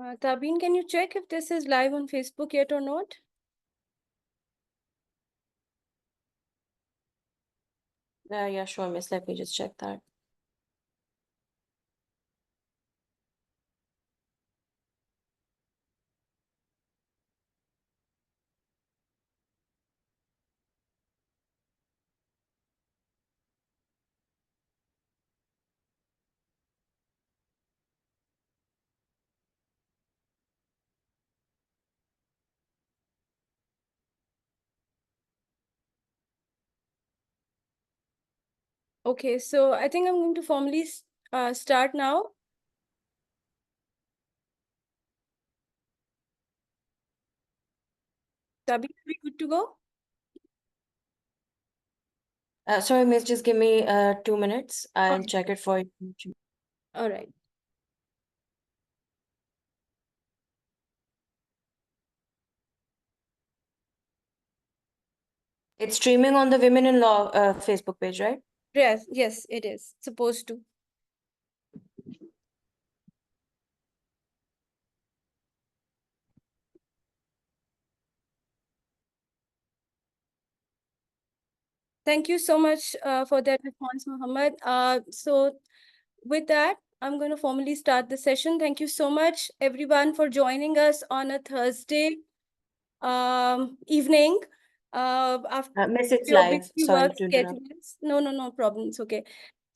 Tabeen, can you check if this is live on Facebook yet or not? Yeah, sure, miss. Let me just check that. Okay, so I think I'm going to formally start now. Tabeen, are we good to go? Sorry, miss, just give me 2 minutes. I'll Okay. check it for you. All right. It's streaming on the Women in Law Facebook page, right? Yes, it is supposed to. Thank you so much for that response, Mohammed. So with that, I'm going to formally start the session. Thank you so much, everyone, for joining us on a Thursday evening. After Miss, it's your live. busy Sorry work to interrupt. schedules. No problem. It's okay.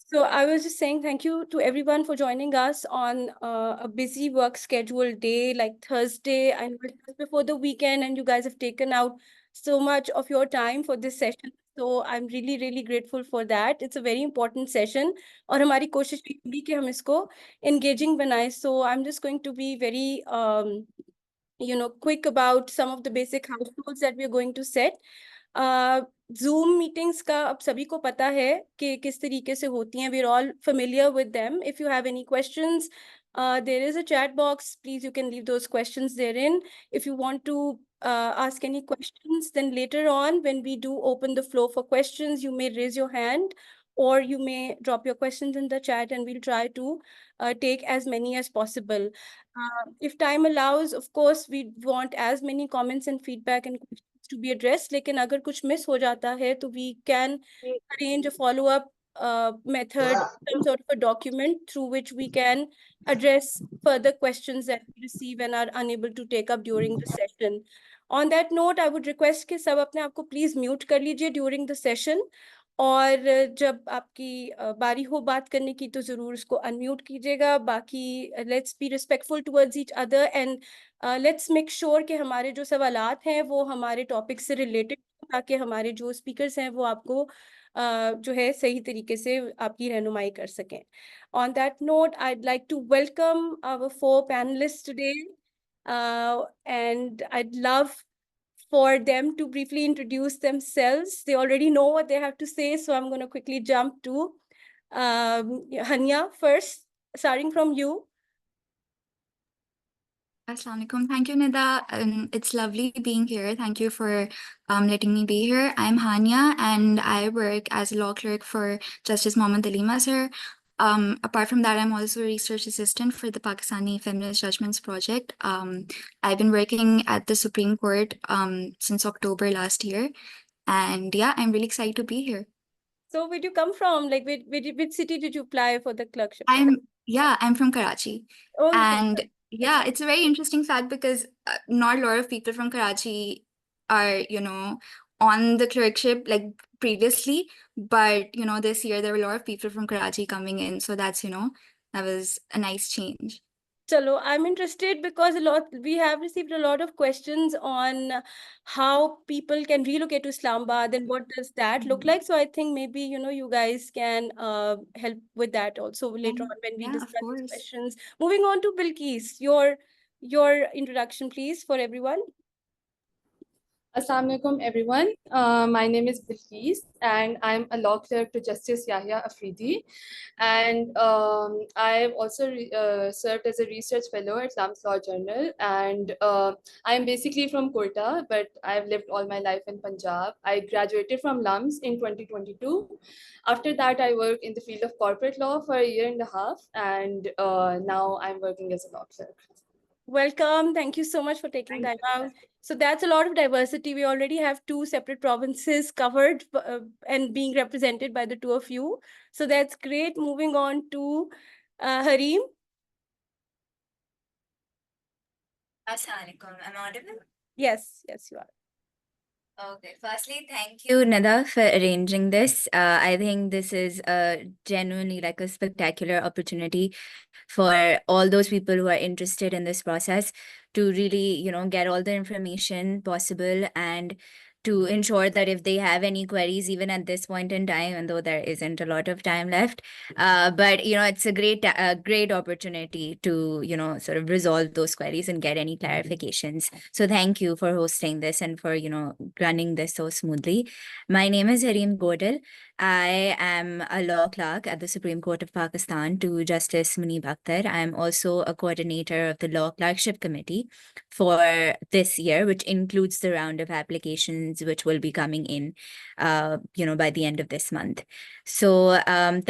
So I was just saying thank you to everyone for joining us on a busy work schedule day like Thursday. I know it's just before the weekend and you guys have taken out so much of your time for this session. So I'm really grateful for that. It's a very important session और हमारी कोशिश ये होगी कि हम इसको engaging बनाएं. So I'm just going to be very quick about some of the basic house rules that we're going to set. Zoom meetings का अब सभी को पता है कि किस तरीके से होती हैं. We're all familiar with them. If you have any questions, there is a chat box. Please, you can leave those questions therein. If you want to ask any questions, then later on, when we do open the floor for questions, you may raise your hand or you may drop your questions in the chat and we'll try to take as many as possible. If time allows, of course, we want as many comments and feedback and questions to be addressed. लेकिन अगर कुछ miss हो जाता है, तो we can arrange a follow-up method, some sort of a document through which we can address further questions that we receive and are unable to take up during the session. On that note, I would request कि सब अपने आप को please mute कर लीजिए during the session. और जब आपकी बारी हो बात करने की तो जरूर उसको अनम्यूट कीजिएगा. बाकी let's be respectful towards each other and let's make sure कि हमारे जो सवालात हैं वो हमारे टॉपिक से रिलेटेड, ताकि हमारे जो स्पीकर्स हैं वो आपको जो है सही तरीके से आपकी रहनुमाई कर सकें. On that note I like to welcome our 4 panelist today and I love for them to briefly introduce themselves. They already know what they have to say, so I'm going to quickly jump to Hanya first, starting from you. Assalamu alaikum. Thank you, Nida. It's lovely being here. Thank you for letting me be here. I'm Hania and I work as a law clerk for Justice Mohammad Alima sir. Apart from that, I'm also a research assistant for the Pakistani Feminist Judgments Project. I've been working at the Supreme Court since October last year. And yeah, I'm really excited to be here. So where do you come from? Like, which city did you apply for the clerkship? I'm from Karachi. Oh, And yeah, it's a very interesting fact because not a lot of people from Karachi are, on the clerkship like previously, but this year there were a lot of people from Karachi coming in. So that's, that was a nice change. Chalo, I'm interested because we have received a lot of questions on how people can relocate to Islamabad and what does that look like. So I think maybe, you guys can help with that also later on when we discuss these questions. Moving on to Bilqis, your introduction, please, for everyone. Assalamu alaikum, everyone. My name is Bilqis and I'm a law clerk to Justice Yahya Afridi. And I've also served as a research fellow at Lams Law Journal. And I'm basically from Quetta, but I've lived all my life in Punjab. I graduated from Lams in 2022. After that, I worked in the field of corporate law for a year and a half. And now I'm working as a law clerk. Welcome. Thank you so much for taking time out. So that's a lot of diversity. We already have 2 separate provinces covered and being represented by the 2 of you. So that's great. Moving on to Hareem. Assalamualaikum. Am I audible? Yes, you are. Okay. Firstly, thank you, Nida, for arranging this. I think this is genuinely like a spectacular opportunity for all those people who are interested in this process to really, get all the information possible and to ensure that if they have any queries, even at this point in time, and though there isn't a lot of time left, but it's a great opportunity to, sort of resolve those queries and get any clarifications. So thank you for hosting this and for, running this so smoothly. My name is Hareem Godel. I am a law clerk at the Supreme Court of Pakistan to Justice Munib Akhtar. I am also a coordinator of the Law Clerkship Committee for this year, which includes the round of applications which will be coming in, by the end of this month. So I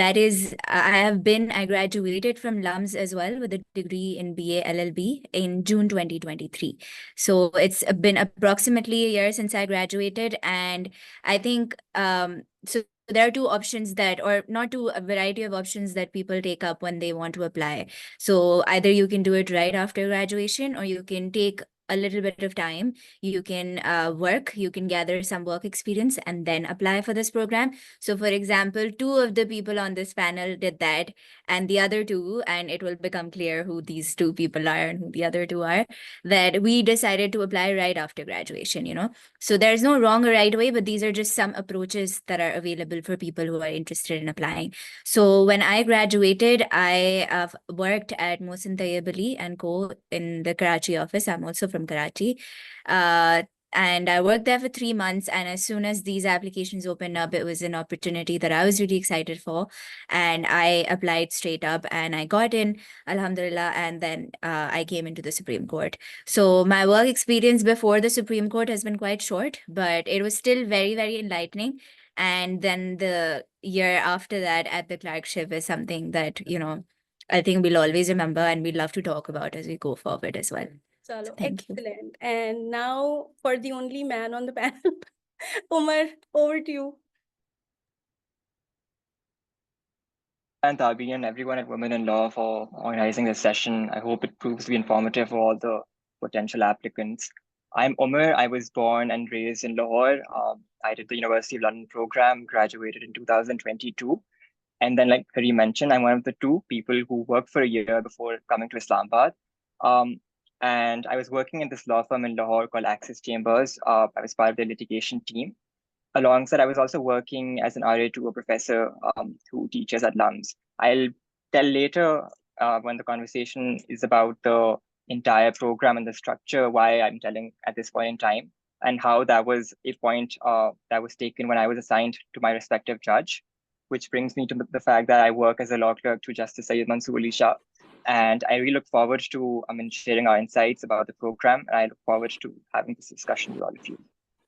graduated from LUMS as well with a degree in BA LLB in June 2023. So it's been approximately a year since I graduated, and I think so there are 2 options or not 2, a variety of options that people take up when they want to apply. So either you can do it right after graduation, or you can take a little bit of time. You can work, you can gather some work experience and then apply for this program. So for example, 2 of the people on this panel did that, and the other 2, and it will become clear who these 2 people are and who the other 2 are, that we decided to apply right after graduation, So there's no wrong or right way, but these are just some approaches that are available for people who are interested in applying. So when I graduated, I worked at Mohsin Tayyib Ali and Co. in the Karachi office. I'm also from Karachi. And I worked there for 3 months. And as soon as these applications opened up, it was an opportunity that I was really excited for. And I applied straight up and I got in, alhamdulillah. And then I came into the Supreme Court. So my work experience before the Supreme Court has been quite short, but it was still very, very enlightening. And then the year after that at the clerkship is something that, I think we'll always remember and we'd love to talk about as we go forward as well. Chalo, Thank you. excellent. And now for the only man on the panel, Umar, over to you. And Tabi and everyone at Women in Law for organizing this session. I hope it proves to be informative for all the potential applicants. I'm Umar. I was born and raised in Lahore. I did the University of London program, graduated in 2022. And then, like Hari mentioned, I'm one of the 2 people who worked for a year before coming to Islamabad. And I was working in this law firm in Lahore called Access Chambers. I was part of the litigation team. Alongside, I was also working as an RA to a professor who teaches at LUMS. I'll tell later when the conversation is about the entire program and the structure, why I'm telling at this point in time, and how that was a point that was taken when I was assigned to my respective judge, which brings me to the fact that I work as a law clerk to Justice Syed Mansoor Ali Shah. And I really look forward to sharing our insights about the program. And I look forward to having this discussion with all of you.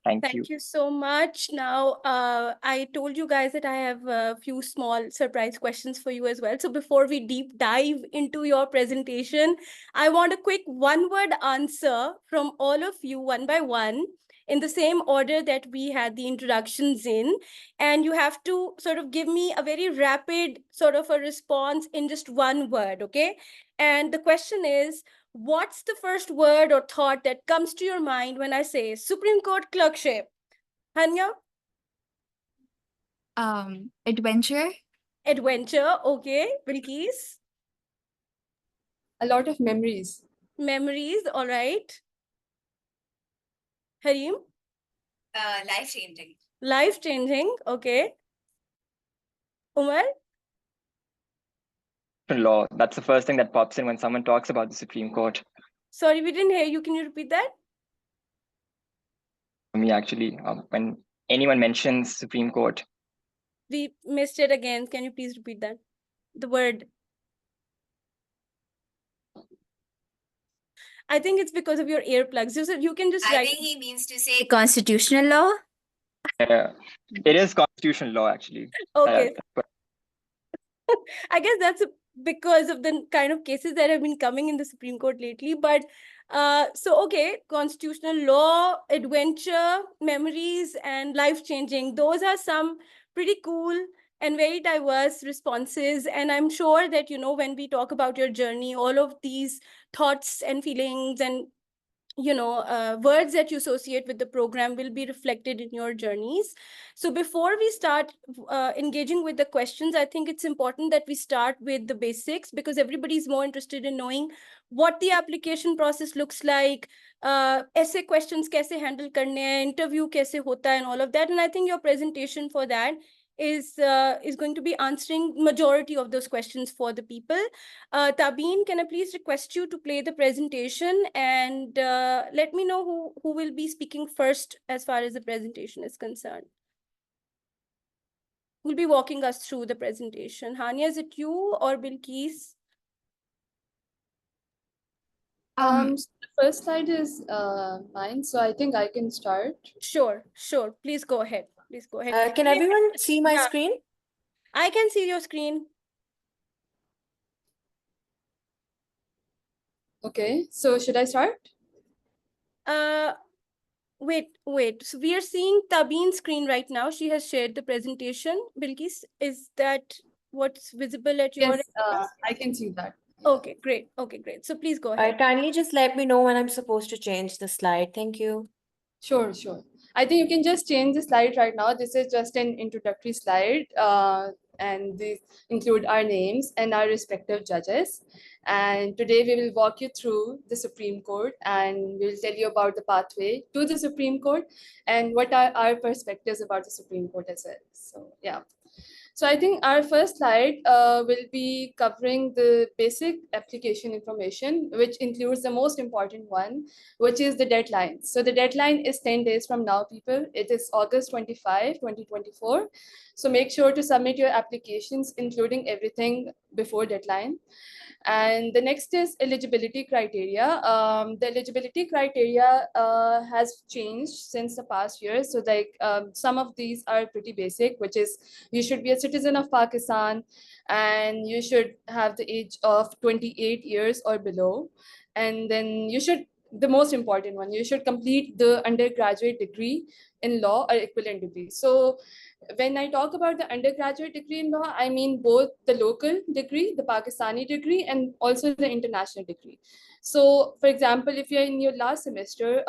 Thank you. Thank you so much. Now, I told you guys that I have a few small surprise questions for you as well. So before we deep dive into your presentation, I want a quick 1-word answer from all of you one by one in the same order that we had the introductions in. And you have to sort of give me a very rapid sort of a response in just 1 word, okay? And the question is, what's the first word or thought that comes to your mind when I say Supreme Court clerkship? Hanya? Adventure. Adventure, okay. Bilkis? A lot of memories. Memories, all right. Hareem? Life-changing. Life-changing, okay. Umar? Law. That's the first thing that pops in when someone talks about the Supreme Court. Sorry, we didn't hear you. Can you repeat that? For me, actually, when anyone mentions Supreme Court. We missed it again. Can you please repeat that? The word. I think it's because of your earplugs. You can just I write. think he means to say constitutional law. It is constitutional law, actually. Okay. I guess because of the kind of cases that have been coming in the Supreme Court lately. But so, okay, constitutional law, adventure, memories, and life-changing. Those are some pretty cool and very diverse responses. And I'm sure that, you know, when we talk about your journey, all of these thoughts and feelings and, you know, words that you associate with the program will be reflected in your journeys. So before we start engaging with the questions, I think it's important that we start with the basics, because everybody's more interested in knowing what the application process looks like, essay questions kaise handle karne hai, interview kaise hota hai, and all of that. And I think your presentation for that is going to be answering majority of those questions for the people. Tabeen, can I please request you to play the presentation, and let me know who will be speaking first as far as the presentation is concerned. Who will be walking us through the presentation? Hania, is it you or Bilkis? So the first slide is mine, so I think I can start. Sure. Please go ahead. Can everyone see my Yeah. screen? I can see your screen. Okay, so should I start? Wait. So we are seeing Tabeen's screen right now. She has shared the presentation. Bilkis, is that what's visible at your Yes, I can see that. Okay, great. So please go ahead. Kindly just let me know when I'm supposed to change the slide. Thank you. Sure. I think you can just change the slide right now. This is just an introductory slide, and these include our names and our respective judges. And today we will walk you through the Supreme Court, and we'll tell you about the pathway to the Supreme Court and what are our perspectives about the Supreme Court as well. So yeah. So I think our first slide will be covering the basic application information, which includes the most important one, which is the deadline. So the deadline is 10 days from now, people. It is August 25, 2024. So make sure to submit your applications, including everything before deadline. And the next is eligibility criteria. The eligibility criteria has changed since the past years. So like some of these are pretty basic, which is you should be a citizen of Pakistan and you should have the age of 28 years or below. And then you should, the most important one, you should complete the undergraduate degree in law or equivalent degree. So when I talk about the undergraduate degree in law, I mean both the local degree, the Pakistani degree, and also the international degree. So, for example, if you're in your last semester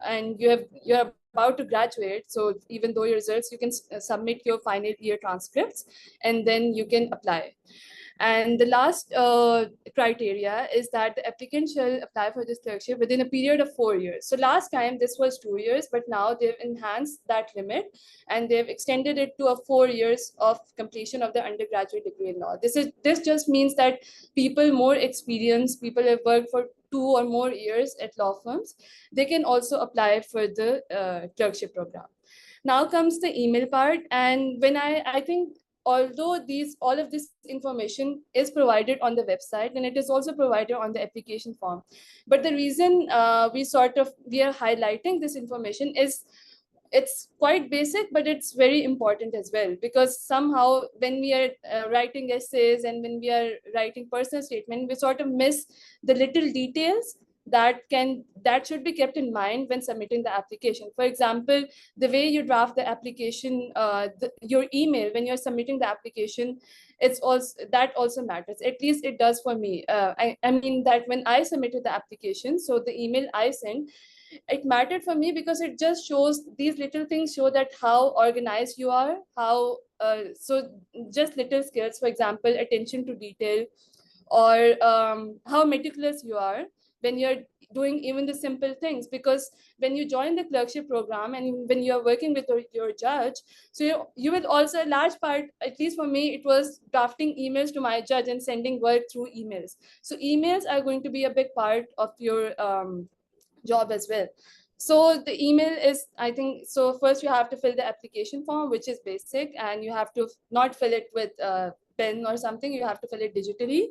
and you're about to graduate, so even though your results, you can submit your final year transcripts, and then you can apply. And the last criteria is that the applicant shall apply for this clerkship within a period of 4 years. So last time this was 2 years, but now they've enhanced that limit and they've extended it to a 4 years of completion of the undergraduate degree in law. This just means that people more experienced, people have worked for 2 or more years at law firms, they can also apply for the clerkship program. Now comes the email part, and when I think although all of this information is provided on the website and it is also provided on the application form, but the reason we are highlighting this information is it's quite basic, but it's very important as well, because somehow when we are writing essays and when we are writing personal statement, we sort of miss the little details that should be kept in mind when submitting the application. For example, the way you draft the application, your email when you're submitting the application, that also matters. At least it does for me. I mean that when I submitted the application, so the email I sent, it mattered for me because it just shows, these little things show that how organized you are, how so just little skills, for example, attention to detail, or how meticulous you are when you're doing even the simple things. Because when you join the clerkship program and when you're working with your judge, so you will also, a large part, at least for me, it was drafting emails to my judge and sending work through emails. So emails are going to be a big part of your job as well. So the email is, I think, so first you have to fill the application form, which is basic, and you have to not fill it with pen or something, you have to fill it digitally.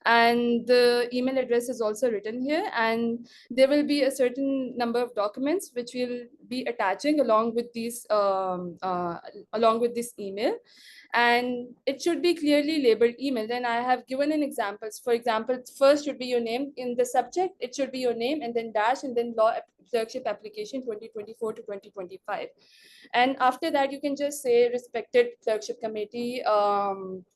And the email address is also written here, and there will be a certain number of documents which we'll be attaching along with these along with this email, and it should be clearly labeled email. Then I have given an examples. For example, first should be your name in the subject, it should be your name and then dash and then law clerkship application 2024 to 2025. And after that, you can just say, respected clerkship committee,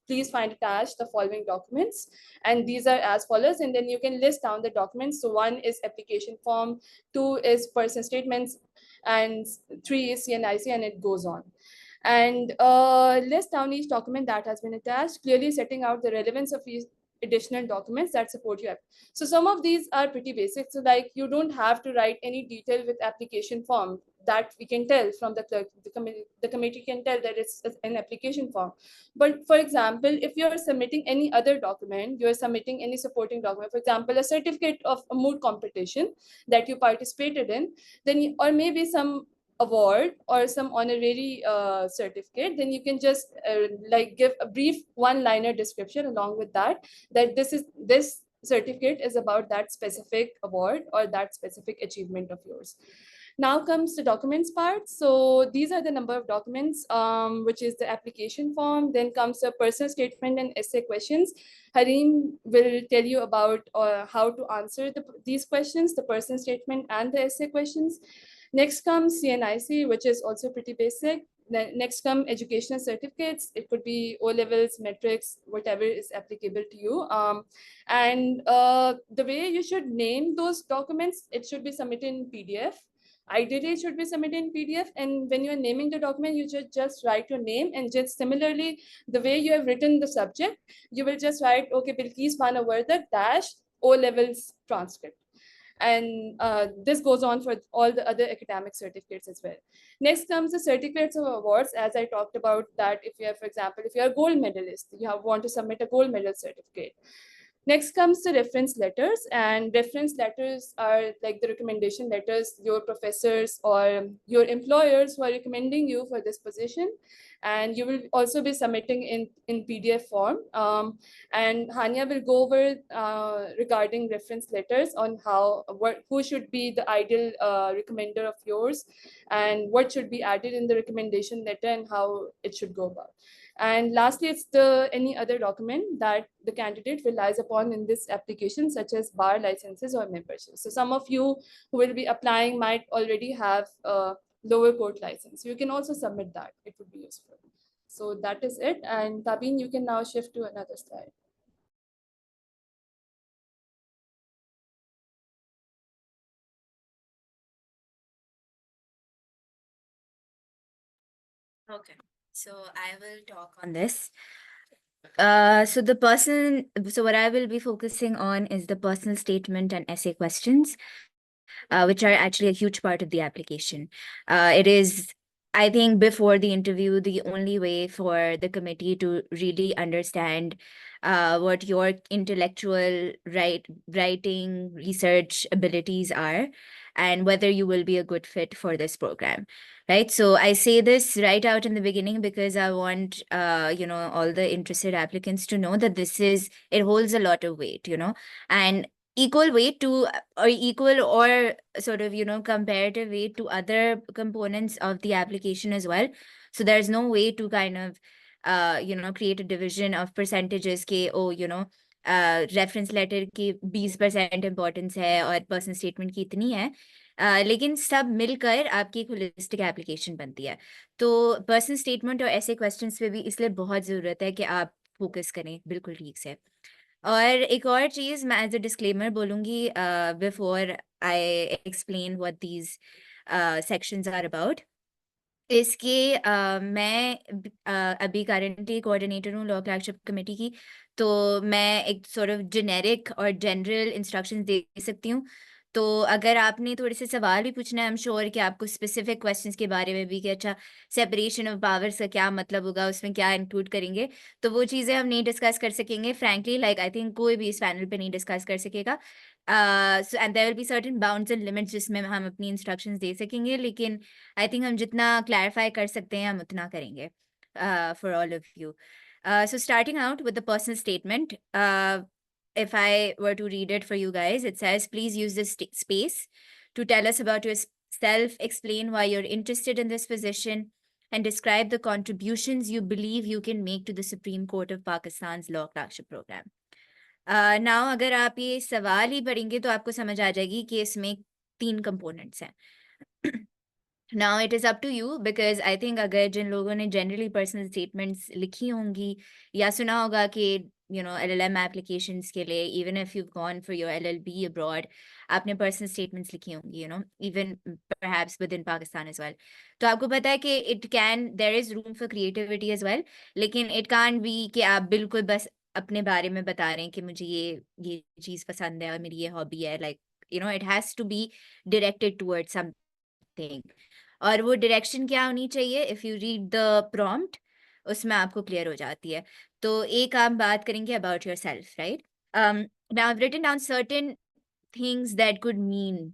please find attached the following documents. And these are as follows. And then you can list down the documents. So 1 is application form, 2 is person statements, and 3 is CNIC, and it goes on. And list down each document that has been attached, clearly setting out the relevance of each additional documents that support you. So some of these are pretty basic. So like you don't have to write any detail with application form. That we can tell from the clerk, the committee can tell that it's an application form. But for example, if you're submitting any other document, you're submitting any supporting document, for example, a certificate of a moot competition that you participated in, then or maybe some award or some honorary certificate, then you can just like give a brief one-liner description along with that this certificate is about that specific award or that specific achievement of yours. Now comes the documents part. So these are the number of documents, which is the application form. Then comes a personal statement and essay questions. Harim will tell you about how to answer these questions, the personal statement and the essay questions. Next comes CNIC, which is also pretty basic. Then next come educational certificates. It could be O-levels, metrics, whatever is applicable to you. And the way you should name those documents, it should be submitted in PDF. Ideally, it should be submitted in PDF. And when you're naming the document, you just write your name, and just similarly, the way you have written the subject, you will just write, okay, Bilkis Manavardak dash O-levels transcript. And this goes on for all the other academic certificates as well. Next comes the certificates of awards. As I talked about that, if you have, for example, if you are a gold medalist, you want to submit a gold medal certificate. Next comes the reference letters, and reference letters are like the recommendation letters your professors or your employers who are recommending you for this position. And you will also be submitting in PDF form. And Hania will go over regarding reference letters on who should be the ideal recommender of yours and what should be added in the recommendation letter and how it should go about. And lastly, it's any other document that the candidate relies upon in this application, such as bar licenses or memberships. So some of you who will be applying might already have a lower court license. You can also submit that. It would be useful. So that is it. And Tabeen, you can now shift to another slide. Okay, so I will talk on this. So what I will be focusing on is the personal statement and essay questions, which are actually a huge part of the application. It is, I think, before the interview, the only way for the committee to really understand what your intellectual writing research abilities are and whether you will be a good fit for this program, right? So I say this right out in the beginning because I want, all the interested applicants to know that it holds a lot of weight, and equal weight to, or equal or sort of, comparative weight to other components of the application as well. So there's no way to kind of, create a division of percentages ke, reference letter की 20% importance है और personal statement की इतनी है, लेकिन सब मिलकर आपकी एक होलिस्टिक एप्लीकेशन बनती है. तो पर्सनल स्टेटमेंट और ऐसे क्वेश्चंस पे भी इसलिए बहुत ज़रूरत है कि आप फोकस करें बिल्कुल ठीक से. और एक और चीज़ मैं एज अ डिस्क्लेमर बोलूँगी before I explain what these sections are about. इसके मैं अभी करंटली कोऑर्डिनेटर हूँ लॉ क्लर्कशिप कमेटी की, तो मैं एक सॉर्ट ऑफ जेनेरिक और जनरल इंस्ट्रक्शंस दे सकती हूँ. तो अगर आपने थोड़े से सवाल भी पूछना है, आई एम श्योर कि आपको स्पेसिफिक क्वेश्चंस के बारे में भी कि अच्छा सेपरेशन ऑफ पावर्स का क्या मतलब होगा, उसमें क्या इंक्लूड करेंगे, तो वो चीज़ें हम नहीं डिस्कस कर सकेंगे फ्रैंकली. लाइक आई थिंक कोई भी इस पैनल पे नहीं डिस्कस कर सकेगा. So and there will be certain bounds and limits जिसमें हम अपनी इंस्ट्रक्शंस दे सकेंगे, लेकिन आई थिंक हम जितना क्लैरिफाई कर सकते हैं हम उतना करेंगे for all of you. So starting out with the personal statement, if I were to read it for you guys, it says, please use this space to tell us about yourself, explain why you're interested in this position, and describe the contributions you believe you can make to the Supreme Court of Pakistan's law clerkship program. Now, अगर आप ये सवाल ही पढ़ेंगे तो आपको समझ आ जाएगी कि इसमें 3 components हैं. Now it is up to you because I think अगर जिन लोगों ने generally personal statements लिखी होंगी या सुना होगा कि LLM applications के लिए even if you've gone for your LLB abroad आपने personal statements लिखी होंगी even perhaps within Pakistan as well. तो आपको पता है कि there is room for creativity as well, लेकिन it can't be कि आप बिल्कुल बस अपने बारे में बता रहे हैं कि मुझे ये चीज़ पसंद है और मेरी ये hobby है, like it has to be directed towards something. और वो डायरेक्शन क्या होनी चाहिए, if you read the prompt उसमें आपको क्लियर हो जाती है. तो एक आप बात करेंगे about yourself, right? Now I have written down certain things that could mean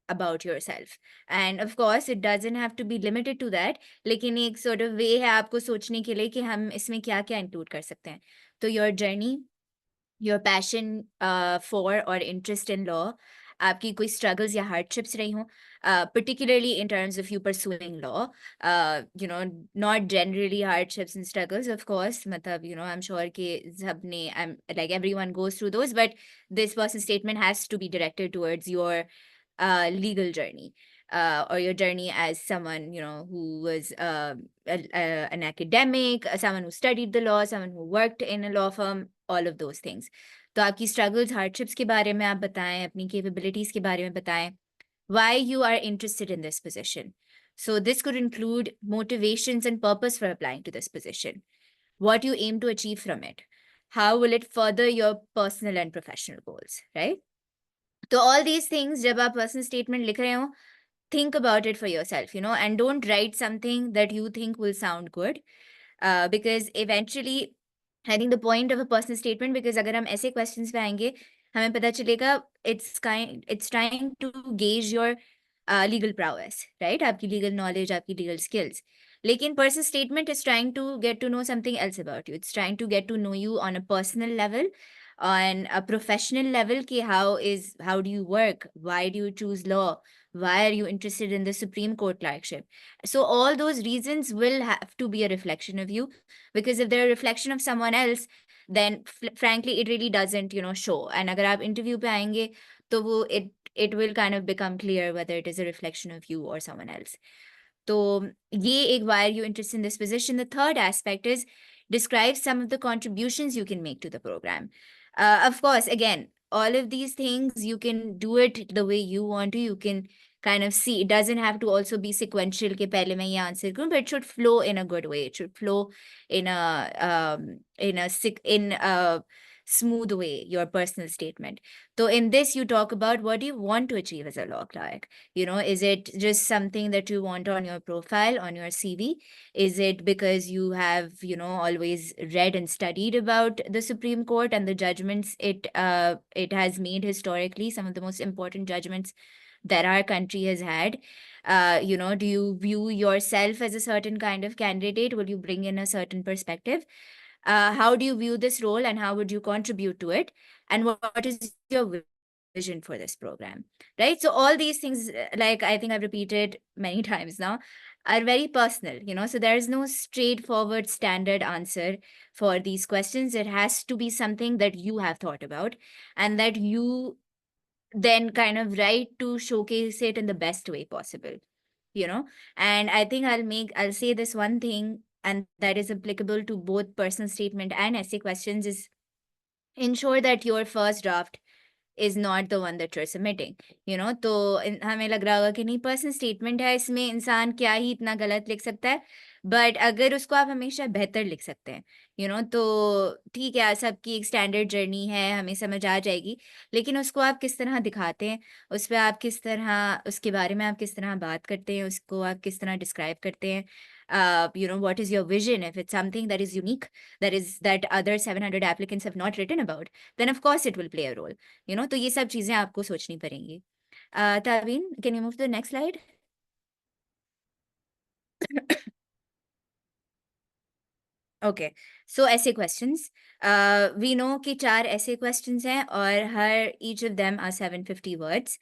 about yourself, and of course it doesn't have to be limited to that, लेकिन एक sort of way है आपको सोचने के लिए कि हम इसमें क्या क्या include कर सकते हैं. तो your journey, your passion for or interest in law, आपकी कोई struggles या hardships रही हो, particularly in terms of you pursuing law, not generally hardships and struggles, of course, मतलब, I'm sure कि सबने, like everyone goes through those, but this person's statement has to be directed towards your legal journey. Or your journey as someone, who was an academic, someone who studied the law, someone who worked in a law firm, all of those things. तो आपकी struggles, hardships के बारे में आप बताएं, अपनी capabilities के बारे में बताएं, why you are interested in this position. So this could include motivations and purpose for applying to this position, what you aim to achieve from it, how will it further your personal and professional goals, right? So all these things, जब आप personal statement लिख रहे हो, think about it for yourself, and don't write something that you think will sound good, because eventually, I think the point of a personal statement, because अगर हम ऐसे questions पे आएंगे, हमें पता चलेगा it's trying to gauge your legal prowess, right? आपकी legal knowledge, आपकी legal skills. लेकिन personal statement is trying to get to know something else about you. It's trying to get to know you on a personal level, on a professional level, कि how do you work? Why do you choose law? Why are you interested in the Supreme Court clerkship? So all those reasons will have to be a reflection of you, because if they're a reflection of someone else, then frankly, it really doesn't, show. And agar aap interview pe aayenge, to wo it will kind of become clear whether it is a reflection of you or someone else. So why are you interested in this position? The third aspect is describe some of the contributions you can make to the program. Of course, again, all of these things, you can do it the way you want to. You can kind of see, it doesn't have to also be sequential ke pehle main ye answer karun, but it should flow in a good way. It should flow in a smooth way, your personal statement. So in this, you talk about what do you want to achieve as a law clerk? Is it just something that you want on your profile, on your CV? Is it because you have, always read and studied about the Supreme Court and the judgments it has made historically, some of the most important judgments that our country has had? Do you view yourself as a certain kind of candidate? Will you bring in a certain perspective? How do you view this role and how would you contribute to it? And what is your vision for this program, right? So all these things, like I think I've repeated many times now, are very personal, so there is no straightforward standard answer for these questions. It has to be something that you have thought about and that you then kind of write to showcase it in the best way possible, and I think I'll say this one thing, and that is applicable to both personal statement and essay questions, is ensure that your first draft is not the one that you're submitting, तो हमें लग रहा होगा कि नहीं, personal statement है, इसमें इंसान क्या ही इतना गलत लिख सकता है, बट अगर उसको आप हमेशा बेहतर लिख सकते हैं, तो ठीक है, सबकी एक स्टैंडर्ड जर्नी है, हमें समझ आ जाएगी, लेकिन उसको आप किस तरह दिखाते हैं, उस पर आप किस तरह, उसके बारे में आप किस तरह बात करते हैं, उसको आप किस तरह डिस्क्राइब करते हैं, what is your vision? If it's something that is unique, that other 700 applicants have not written about, then of course it will play a role, तो ये सब चीजें आपको सोचनी पड़ेंगी. Taveen, can you move to the next slide? Okay, so essay questions. We know कि 4 essay questions हैं और हर each of them are 750 words,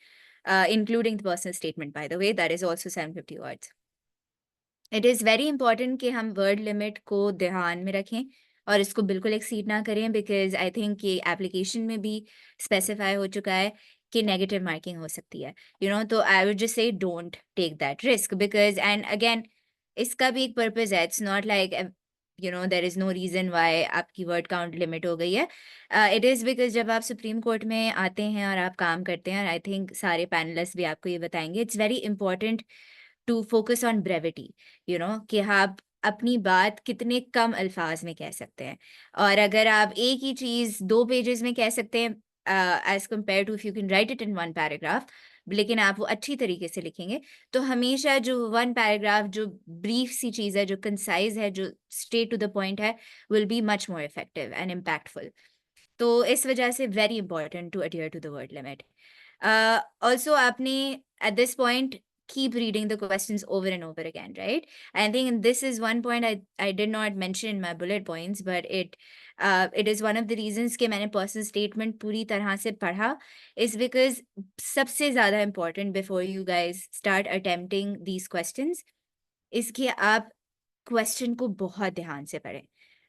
including the personal statement, by the way, that is also 750 words. It is very important कि हम word limit को ध्यान में रखें और इसको बिल्कुल exceed ना करें, because I think ये application में भी specify हो चुका है कि negative marking हो सकती है, you know, तो I would just say don't take that risk, because and again इसका भी एक purpose है, it's not like you know there is no reason why आपकी word count limit हो गई है. It is because जब आप Supreme Court में आते हैं और आप काम करते हैं, और I think सारे panelists भी आपको ये बताएंगे, it's very important to focus on brevity, you know, कि आप अपनी बात कितने कम अल्फाज में कह सकते हैं. और अगर आप एक ही चीज 2 पेजेस में कह सकते हैं as compare to if you can write it in 1 paragraph, लेकिन आप वो अच्छी तरीके से लिखेंगे, तो हमेशा जो 1 पैराग्राफ जो ब्रीफ सी चीज है, जो कंसाइज है, जो स्ट्रेट टू द पॉइंट है, will be much more effective and impactful. तो इस वजह से very important to adhere to the word limit. Also आपने at this point keep reading the questions over and over again, right? I think this is one point I did not mention in my bullet points, but it is one of the reasons कि मैंने personal statement पूरी तरह से पढ़ा, is because सबसे ज़्यादा important before you guys start attempting these questions is कि आप question को बहुत ध्यान से पढ़ें.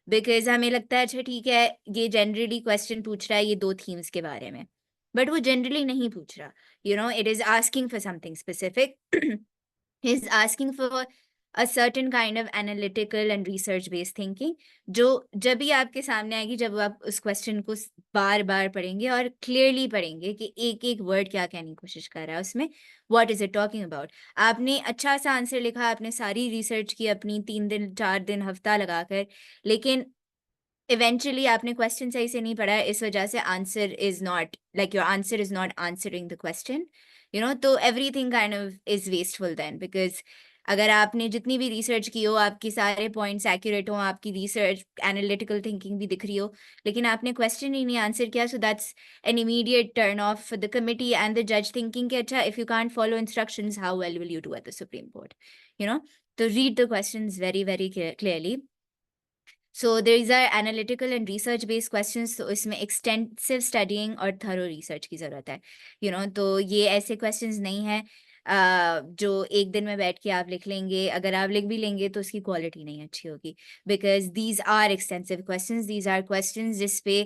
बिकॉज हमें लगता है अच्छा ठीक है ये जनरली क्वेश्चन पूछ रहा है ये 2 थीम्स के बारे में, बट वो जनरली नहीं पूछ रहा, you know, it is asking for something specific, is asking for a certain kind of analytical and research based thinking, जो जब भी आपके सामने आएगी जब आप उस क्वेश्चन को बार बार पढ़ेंगे और क्लियरली पढ़ेंगे कि एक एक वर्ड क्या कहने की कोशिश कर रहा है उसमें, what is it talking about. आपने अच्छा सा आंसर लिखा, आपने सारी रिसर्च की अपनी 3 दिन 4 दिन हफ्ता लगाकर, लेकिन इवेंचुअली आपने क्वेश्चन सही से नहीं पढ़ा है, इस वजह से answer is not like your answer is not answering the question, you know, तो everything kind of is wasteful then. Because अगर आपने जितनी भी रिसर्च की हो, आपकी सारे पॉइंट्स एक्यूरेट हो, आपकी रिसर्च एनालिटिकल थिंकिंग भी दिख रही हो, लेकिन आपने क्वेश्चन ही नहीं आंसर किया, so that's an immediate turn off for the committee and the जज, थिंकिंग कि अच्छा if you can't follow instructions how well will you do at the supreme court, you know. तो read the questions very very clearly. So these are analytical and research based questions, तो इसमें extensive studying और thorough research की ज़रूरत है, you know. तो ये ऐसे questions नहीं है जो एक दिन में बैठ के आप लिख लेंगे, अगर आप लिख भी लेंगे तो उसकी quality नहीं अच्छी होगी, because these are extensive questions, these are questions जिस पे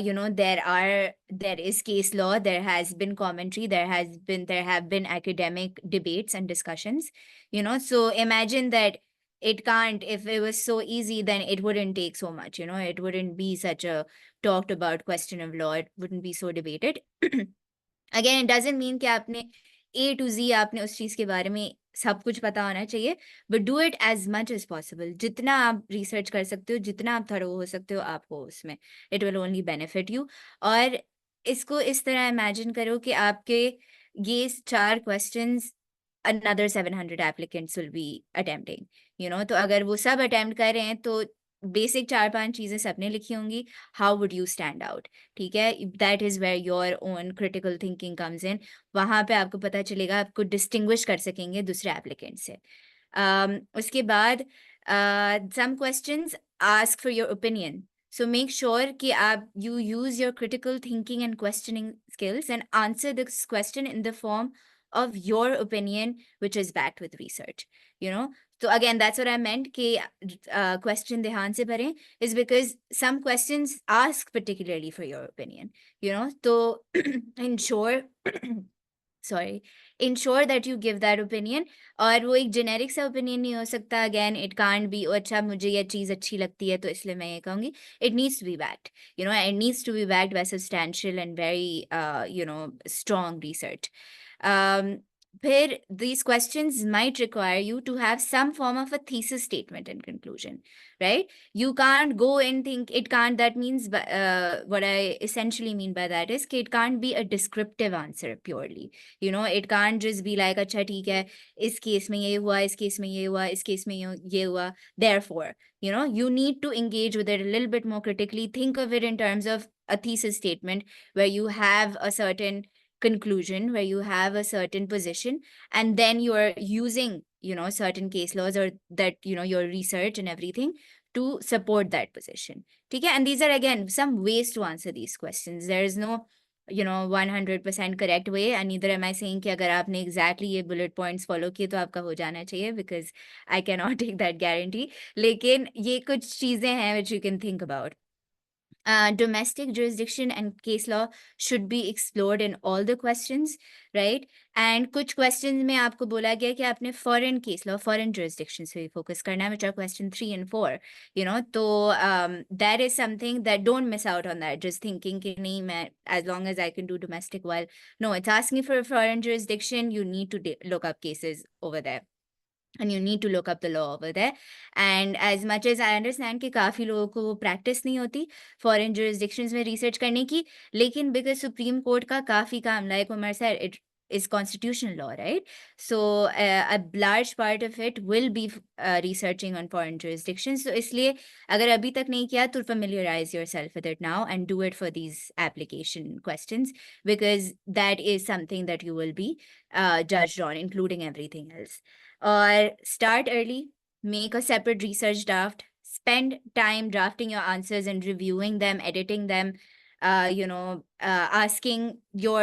you know there is case law, there has been commentary, there have been academic debates and discussions, you know. So imagine that it can't, if it was so easy then it wouldn't take so much, you know, it wouldn't be such a talked about question of law, it wouldn't be so debated. Again, it doesn't mean कि आपने A to Z आपने उस चीज के बारे में सब कुछ पता होना चाहिए, but do it as much as possible. जितना आप रिसर्च कर सकते हो, जितना आप थरो हो सकते हो, आपको उसमें it will only benefit you. और इसको इस तरह इमेजिन करो कि आपके ये 4 questions another 700 applicants will be attempting, you know. तो अगर वो सब attempt कर रहे हैं तो बेसिक 4-5 चीजें सबने लिखी होंगी, how would you stand out, ठीक है. that is where your own critical thinking comes in. वहां पे आपको पता चलेगा, आपको distinguish कर सकेंगे दूसरे applicant से. उसके बाद some questions ask for your opinion, so make sure कि आप you use your critical thinking and questioning skills and answer this question in the form of your opinion which is backed with research, you know. So again, that's what I meant कि question ध्यान से पढ़ें, is because some questions ask particularly for your opinion, you know. तो ensure that you give that opinion, और वो एक generic सा opinion नहीं हो सकता. Again, it can't be अच्छा मुझे ये चीज़ अच्छी लगती है तो इसलिए मैं ये कहूँगी. It needs to be backed, you know, it needs to be backed by substantial and very you know strong research. फिर these questions might require you to have some form of a thesis statement and conclusion, right? You can't go and think, it can't, that means what I essentially mean by that is कि it can't be a descriptive answer purely, you know. It can't just be like अच्छा ठीक है इस case में ये हुआ, इस case में ये हुआ, इस केस में ये हुआ, therefore, you know, you need to engage with it a little bit more critically. Think of it in terms of a thesis statement where you have a certain conclusion, where you have a certain position, and then you are using, you know, certain case laws or that, you know, your research and everything to support that position. Okay, and these are again some ways to answer these questions. There is no 100% correct way, and neither am I saying कि अगर आपने exactly ये bullet points follow किए तो आपका हो जाना चाहिए, because I cannot take that guarantee. लेकिन ये कुछ चीजें हैं which you can think about. Domestic jurisdiction and case law should be explored in all the questions, right? And कुछ questions में आपको बोला गया कि आपने foreign case law, foreign jurisdictions पे focus करना है, which are question 3 and 4, तो that is something that don't miss out on that, just thinking कि नहीं मैं, as long as I can do domestic well. No, it's asking for a foreign jurisdiction, you need to look up cases over there. And you need to look up the law over there. And as much as I understand कि काफ़ी लोगों को practice नहीं होती foreign jurisdictions में research करने की, लेकिन because Supreme Court का काफ़ी काम, like Umar said, it is constitutional law, right? So a large part of it will be researching on foreign jurisdictions. So इसलिए अगर अभी तक नहीं किया तो familiarize yourself with it now and do it for these application questions, because that is something that you will be judged on, including everything else. Or start early, make a separate research draft, spend time drafting your answers and reviewing them, editing them, asking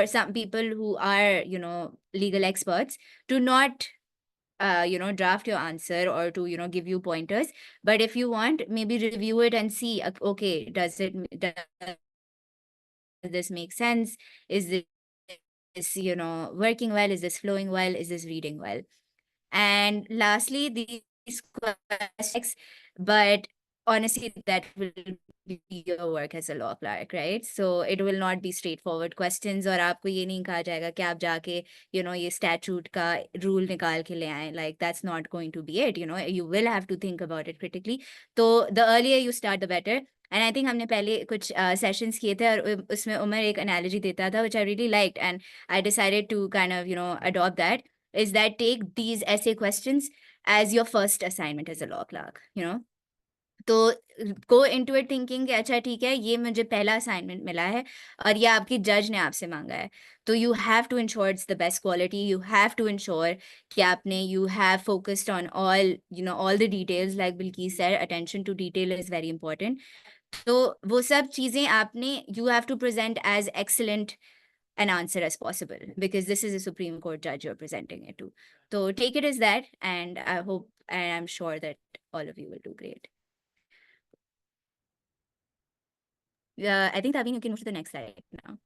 some people who are, legal experts to not, draft your answer or to, give you pointers. But if you want, maybe review it and see, okay, does this make sense? Is this, working well? Is this flowing well? Is this reading well? And lastly, these questions, but honestly, that will be your work as a law clerk, right? So it will not be straightforward questions, और आपको ये नहीं कहा जाएगा कि आप जाके, ये statute का rule निकाल के ले आएं. Like, that's not going to be it, you will have to think about it critically. So the earlier you start, the better. And I think हमने पहले कुछ sessions किए थे और उसमें उमर एक analogy देता था, which I really liked, and I decided to kind of, adopt that. Is that take these essay questions as your first assignment as a law clerk, तो go into it thinking कि अच्छा ठीक है, ये मुझे पहला assignment मिला है और ये आपकी judge ने आपसे मांगा है, तो you have to ensure it's the best quality. You have to ensure कि आपने, you have focused on all, all the details. Like Bilkis said, attention to detail is very important. तो वो सब चीजें आपने, you have to present as excellent an answer as possible, because this is a Supreme Court judge you're presenting it to. So take it as that, and I hope, and I'm sure that all of you will do great. I think, Taveen, you can move to the next slide now.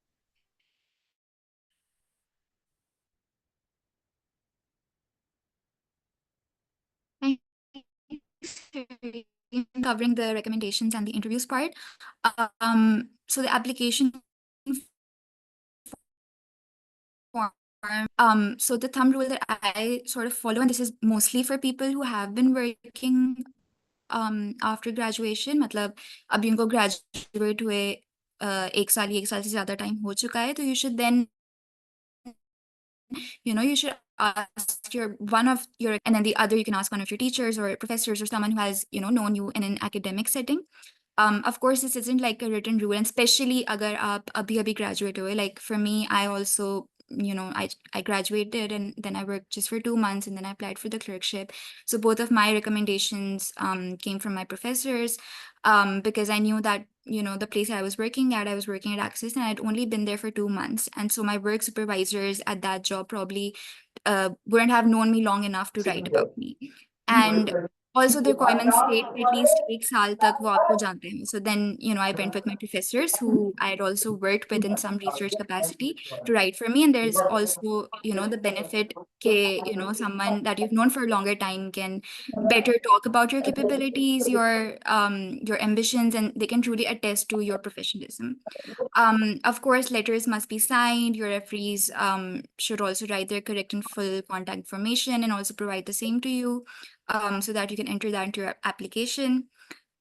Covering the recommendations and the interviews part. So the application form, so the thumb rule that I sort of follow, and this is mostly for people who have been working after graduation, मतलब अभी उनको graduate हुए एक साल से ज़्यादा time हो चुका है, तो you should then, you should ask one of your, and then the other you can ask one of your teachers or professors or someone who has, known you in an academic setting. Of course, this isn't like a written rule, and especially agar aap abhi graduate hue, like for me, I also, I graduated and then I worked just for 2 months and then I applied for the clerkship. So both of my recommendations came from my professors, because I knew that, the place I was working at Access, and I'd only been there for 2 months. And so my work supervisors at that job probably wouldn't have known me long enough to write about me. And also the requirements state at least 1 saal tak wo aapko jante hain. So then, I went with my professors who I had also worked with in some research capacity to write for me. And there's also, the benefit ke, someone that you've known for a longer time can better talk about your capabilities, your ambitions, and they can truly attest to your professionalism. Of course, letters must be signed. Your referees should also write their correct and full contact information and also provide the same to you, so that you can enter that into your application.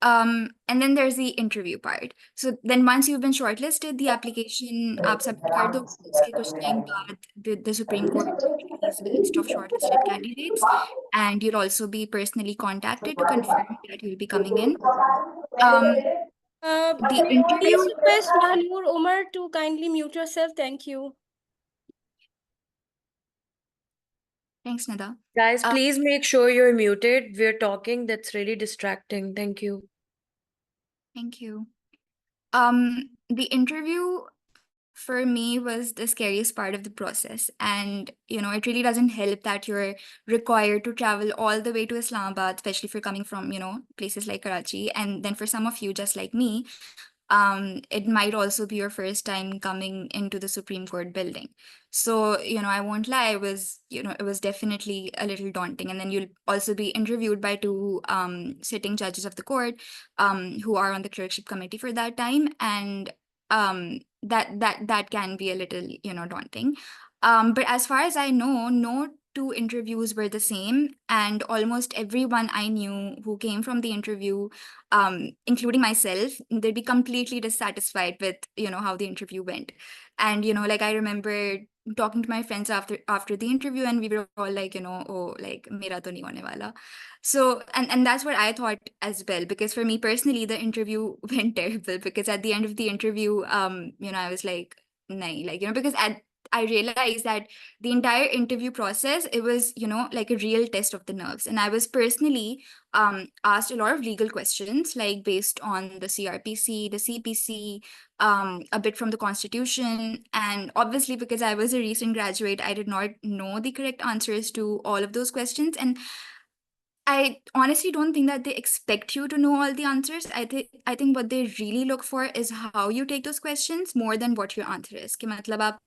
And then there's the interview part. So then once you've been shortlisted, the application aap submit kar do. Uske kuch time baad the Supreme Court will release a list of shortlisted candidates, and you'll also be personally contacted to confirm that you'll be coming in. The interview. Please request Manur Umar to kindly mute yourself. Thank you. Thanks, Nida. Guys, please make sure you're muted. We're talking. That's really distracting. Thank you. Thank you. The interview for me was the scariest part of the process. And, it really doesn't help that you're required to travel all the way to Islamabad, especially if you're coming from, places like Karachi. And then for some of you, just like me, it might also be your first time coming into the Supreme Court building. So, I won't lie, it was definitely a little daunting. And then you'll also be interviewed by two sitting judges of the court who are on the clerkship committee for that time. And that can be a little, daunting. But as far as I know, no two interviews were the same, and almost everyone I knew who came from the interview, including myself, they'd be completely dissatisfied with, how the interview went. And, like I remember talking to my friends after the interview, and we were all like, oh, like, mera to nahi hone wala. So, and that's what I thought as well, because for me personally, the interview went terrible, because at the end of the interview, I was like, nahi, like, because I realized that the entire interview process, it was, like a real test of the nerves. And I was personally asked a lot of legal questions, like based on the CRPC, the CPC, a bit from the Constitution. And obviously, because I was a recent graduate, I did not know the correct answers to all of those questions. And I honestly don't think that they expect you to know all the answers. I think what they really look for is how you take those questions more than what your answer is. कि मतलब आप,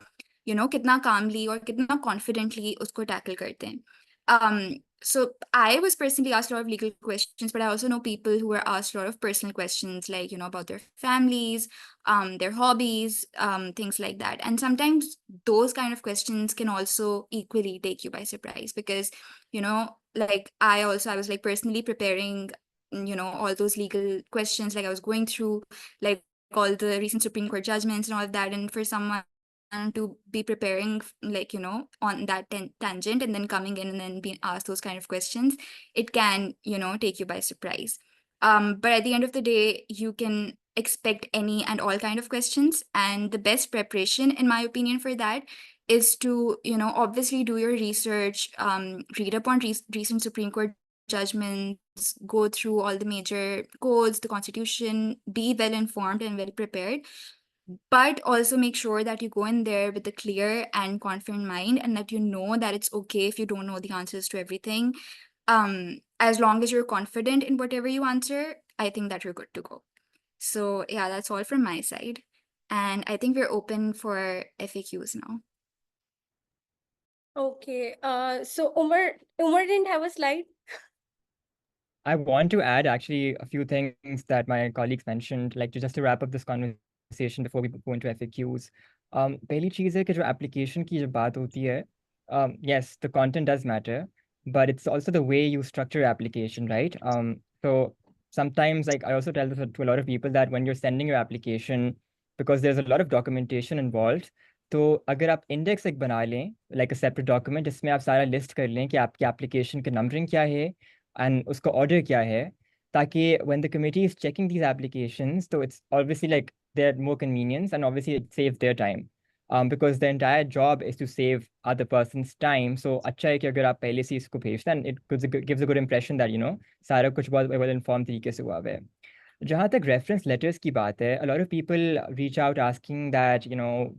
कितना calmly और कितना confidently उसको tackle करते हैं. So I was personally asked a lot of legal questions, but I also know people who were asked a lot of personal questions, like, about their families, their hobbies, things like that. And sometimes those kind of questions can also equally take you by surprise, because, like I was like personally preparing, all those legal questions. Like I was going through like all the recent Supreme Court judgments and all of that. And for someone to be preparing, like, on that tangent, and then coming in and then being asked those kind of questions, it can, take you by surprise. But at the end of the day, you can expect any and all kind of questions. And the best preparation, in my opinion, for that is to, obviously do your research, read up on recent Supreme Court judgments, go through all the major codes, the Constitution, be well informed and well prepared. But also make sure that you go in there with a clear and confident mind, and that you know that it's okay if you don't know the answers to everything. As long as you're confident in whatever you answer, I think that you're good to go. So yeah, that's all from my side. And I think we're open for FAQs now. Okay, so Umar didn't have a slide. I want to add actually a few things that my colleagues mentioned, like just to wrap up this conversation before we go into FAQs. पहली चीज़ है कि जो application की जब बात होती है, yes, the content does matter, but it's also the way you structure your application, right? So sometimes, like I also tell this to a lot of people, that when you're sending your application, because there's a lot of documentation involved, तो अगर आप index एक बना लें, like a separate document, जिसमें आप सारा list कर लें कि आपकी application की numbering क्या है, and uska order kya hai, ताकि when the committee is checking these applications, so it's obviously like they're more convenience, and obviously it saves their time, because the entire job is to save other person's time. So अच्छा है कि अगर आप पहले से इसको भेजते हैं, it gives a good impression that सारा कुछ बहुत well informed तरीके से हुआ है. जहाँ तक reference letters की बात है, a lot of people reach out asking that,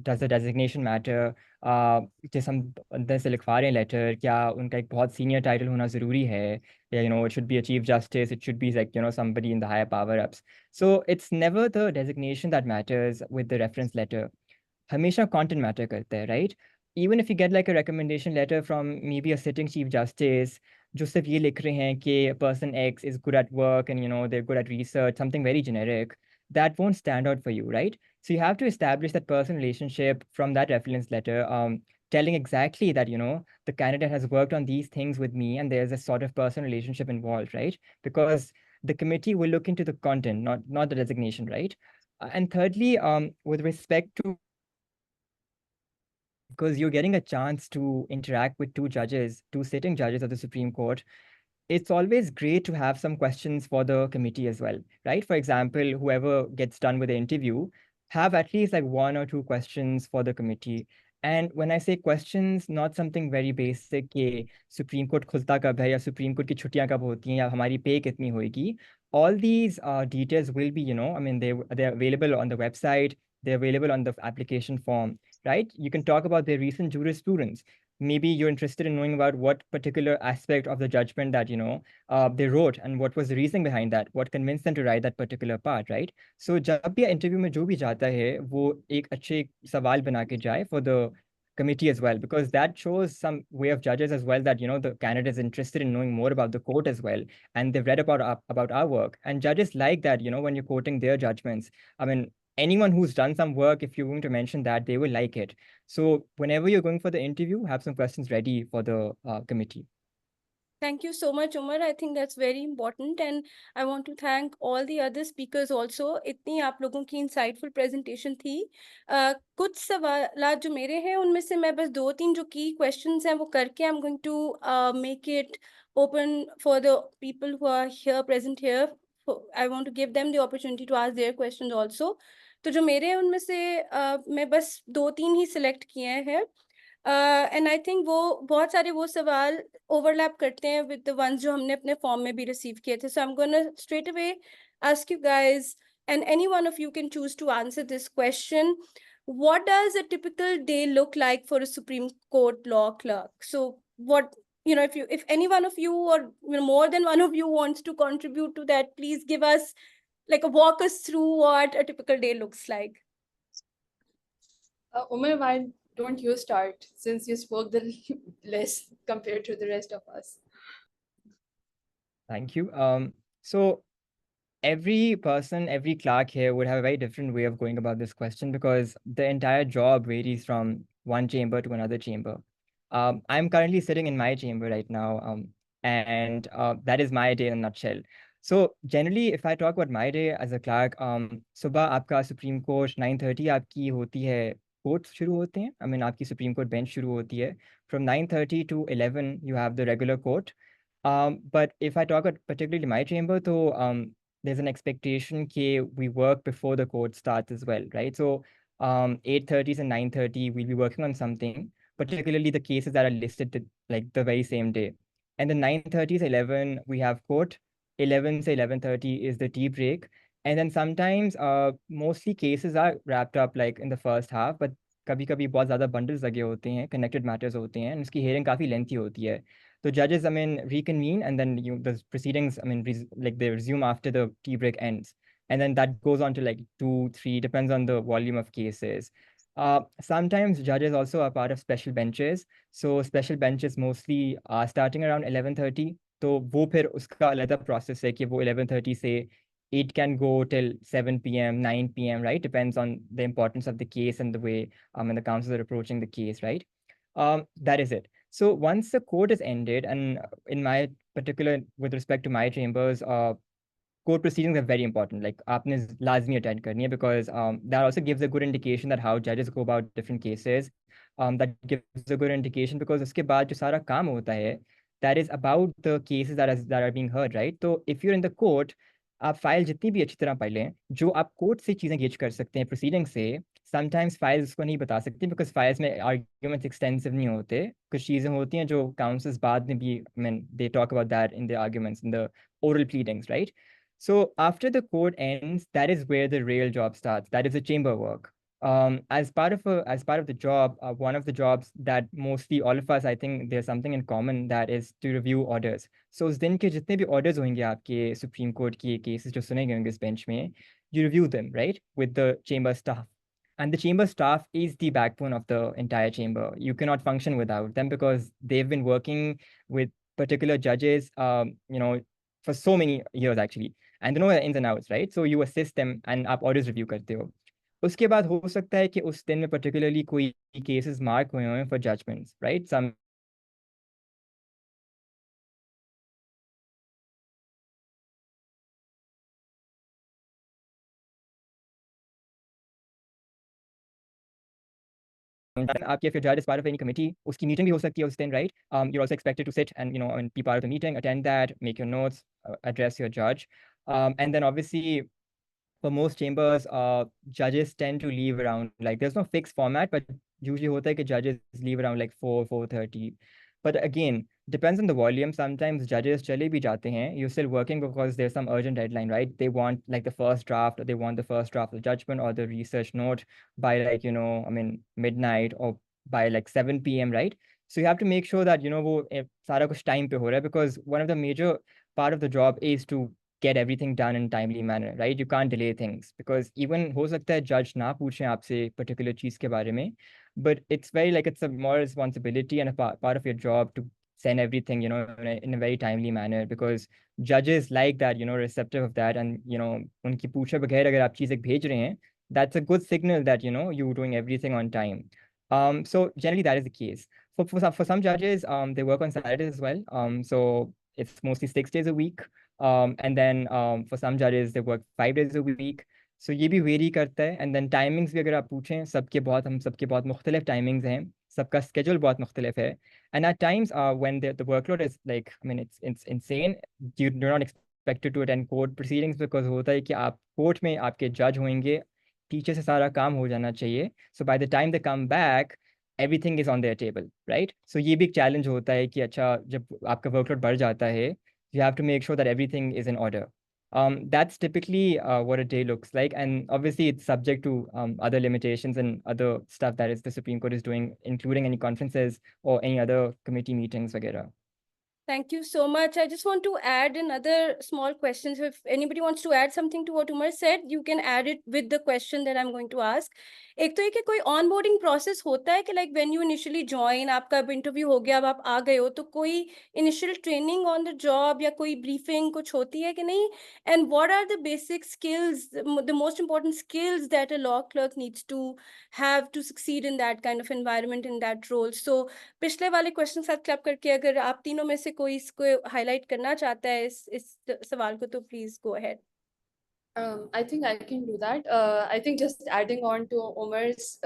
does the designation matter? जैसे हम अंदर से लिखवा रहे हैं लेटर, क्या उनका एक बहुत सीनियर टाइटल होना ज़रूरी है? Yeah, it should be a chief justice, it should be like, somebody in the higher power ups. So it's never the designation that matters with the reference letter. हमेशा content matter करता है, right? Even if you get like a recommendation letter from maybe a sitting chief justice, जो सिर्फ ये लिख रहे हैं कि person X is good at work and they're good at research, something very generic, that won't stand out for you, right? So you have to establish that personal relationship from that reference letter, telling exactly that the candidate has worked on these things with me, and there's a sort of personal relationship involved, right? Because the committee will look into the content, not the designation, right? And thirdly, with respect to, because you're getting a chance to interact with two sitting judges of the Supreme Court, it's always great to have some questions for the committee as well, right? For example, whoever gets done with the interview, have at least like 1 or 2 questions for the committee. And when I say questions, not something very basic कि Supreme Court खुलता कब है, या Supreme Court की छुट्टियां कब होती हैं, या हमारी पे कितनी होएगी. all these details will be, I mean, they're available on the website, they're available on the application form, right? You can talk about their recent jurisprudence. Maybe you're interested in knowing about what particular aspect of the judgment that, they wrote and what was the reasoning behind that, what convinced them to write that particular part, right? So जब भी interview में जो भी जाता है वो एक अच्छे सवाल बना के जाए for the committee as well, because that shows some way of judges as well that the candidate is interested in knowing more about the court as well, and they've read about our work, and judges like that when you're quoting their judgments. I mean, anyone who's done some work, if you're going to mention that, they will like it. So whenever you're going for the interview, have some questions ready for the committee. Thank you so much, Umar. I think that's very important, and I want to thank all the other speakers also. इतनी आप लोगों की insightful presentation थी. कुछ सवालात जो मेरे हैं उनमें से मैं बस 2-3 जो key questions हैं वो करके I'm going to make it open for the people who are here present here. I want to give them the opportunity to ask their questions also. तो जो मेरे हैं उनमें से मैं बस 2-3 ही select किए हैं. एंड आई थिंक वो बहुत सारे वो सवाल ओवरलैप करते हैं विद द वंस जो हमने अपने फॉर्म में भी रिसीव किए थे. So I am gonna straight away ask you guys, and any one of you can choose to answer this question. What does a typical day look like for a Supreme Court law clerk? So what, if any one of you or more than one of you wants to contribute to that, please give us walk us through what a typical day looks like. Umar, why don't you start, since you spoke the less compared to the rest of us? Thank you. So every person, every clerk here would have a very different way of going about this question, because the entire job varies from one chamber to another chamber. I'm currently sitting in my chamber right now, and that is my day in a nutshell. So generally, if I talk about my day as a clerk, सुबह आपका Supreme Court 9:30 आपकी होती है, courts शुरू होते हैं. I mean, आपकी Supreme Court bench शुरू होती है. From 9:30 to 11, you have the regular court. But if I talk about particularly my chamber, so there's an expectation that we work before the court starts as well, right? So 8:30 and 9:30, we'll be working on something, particularly the cases that are listed like the very same day. And then 9:30 to 11, we have court. 11 to 11:30 is the tea break. And then sometimes mostly cases are wrapped up like in the first half, but कभी-कभी बहुत ज़्यादा bundles लगे होते हैं, connected matters होते हैं, and उसकी hearing काफ़ी lengthy होती है. The judges, I mean, reconvene, and then the proceedings, I mean, they resume after the tea break ends. And then that goes on to like 2-3, depends on the volume of cases. Sometimes judges also are part of special benches. So special benches mostly are starting around 11:30. तो वो फिर उसका अलग process है कि वो 11:30 से it can go till 7 p.m., 9 p.m., right? Depends on the importance of the case and the way and the counsels are approaching the case, right? That is it. So once the court is ended, and in my particular, with respect to my chambers, court proceedings are very important. Like आपने लाजमी attend करनी है, because that also gives a good indication that how judges go about different cases. That gives a good indication, because उसके बाद जो सारा काम होता है, that is about the cases that are being heard, right? So if you're in the court, आप file जितनी भी अच्छी तरह पढ़ लें, जो आप कोर्ट से चीज़ें गेज कर सकते हैं प्रोसीडिंग से, समटाइम्स फाइल्स उसको नहीं बता सकती, बिकॉज फाइल्स में आर्ग्यूमेंट्स एक्सटेंसिव नहीं होते. कुछ चीज़ें होती हैं जो काउंसल्स बाद में भी, I mean, they talk about that in the arguments, in the oral pleadings, right? So after the court ends, that is where the real job starts. That is the chamber work. As part of the job, one of the jobs that mostly all of us, I think there's something in common, that is to review orders. So उस दिन के जितने भी orders होंगे आपके Supreme Court की cases जो सुने गए होंगे इस bench में, you review them, right, with the chamber staff. And the chamber staff is the backbone of the entire chamber. You cannot function without them, because they've been working with particular judges, for so many years actually, and they know the ins and outs, right? So you assist them and आप orders review करते हो. उसके बाद हो सकता है कि उस दिन में particularly कोई cases mark हुए हों for judgments, right? Some आपके if your judge is part of any committee, उसकी meeting भी हो सकती है उस दिन, right? You're also expected to sit and and be part of the meeting, attend that, make your notes, address your judge, and then obviously for most chambers, judges tend to leave around, like, there's no fixed format, but usually hota hai ki judges leave around like 4:30. But again, depends on the volume. Sometimes judges chale bhi jate hain. You're still working because there's some urgent deadline, right? They want like the first draft, or they want the first draft of the judgment or the research note by like, midnight or by like 7 p.m., right? So you have to make sure that, wo sara kuch time pe ho raha hai, because one of the major part of the job is to get everything done in timely manner, right? You can't delay things, because even ho sakta hai judge na पूछें आपसे particular चीज के बारे में, but it's very like it's a more responsibility and a part of your job to send everything, in a very timely manner, because judges like that, receptive of that, and उनकी पूछे बगैर अगर आप चीजें भेज रहे हैं, that's a good signal that you're doing everything on time. So generally that is the case. For some judges, they work on Saturdays as well. So it's mostly 6 days a week. And then for some judges, they work 5 days a week. So ये भी very करता है. And then timings भी अगर आप पूछें, हम सबके बहुत मुख्तलिफ timings हैं, सबका schedule बहुत मुख्तलिफ है. And at times when the workload is like, I mean, it's insane, you're not expected to attend court proceedings, because होता है कि आप कोर्ट में आपके जज होंगे, टीचर से सारा काम हो जाना चाहिए. So by the time they come back, everything is on their table, right? So ये भी एक challenge होता है कि अच्छा जब आपका workload बढ़ जाता है, you have to make sure that everything is in order. That's typically what a day looks like, and obviously it's subject to other limitations and other stuff that is the Supreme Court is doing, including any conferences or any other committee meetings, वगैरह. Thank you so much. I just want to add another small question. So if anybody wants to add something to what Umar said, you can add it with the question that I'm going to ask. एक तो ये कि कोई onboarding process होता है कि like when you initially join, आपका अब interview हो गया, अब आप आ गए हो, तो कोई initial training on the job या कोई briefing कुछ होती है कि नहीं? And what are the basic skills, the most important skills that a law clerk needs to have to succeed in that kind of environment, in that role? So पिछले वाले question साथ क्लैप करके अगर आप तीनों में से कोई इसको हाईलाइट करना चाहता है इस सवाल को, तो please go ahead. I think I can do that. I think just adding on to Omar's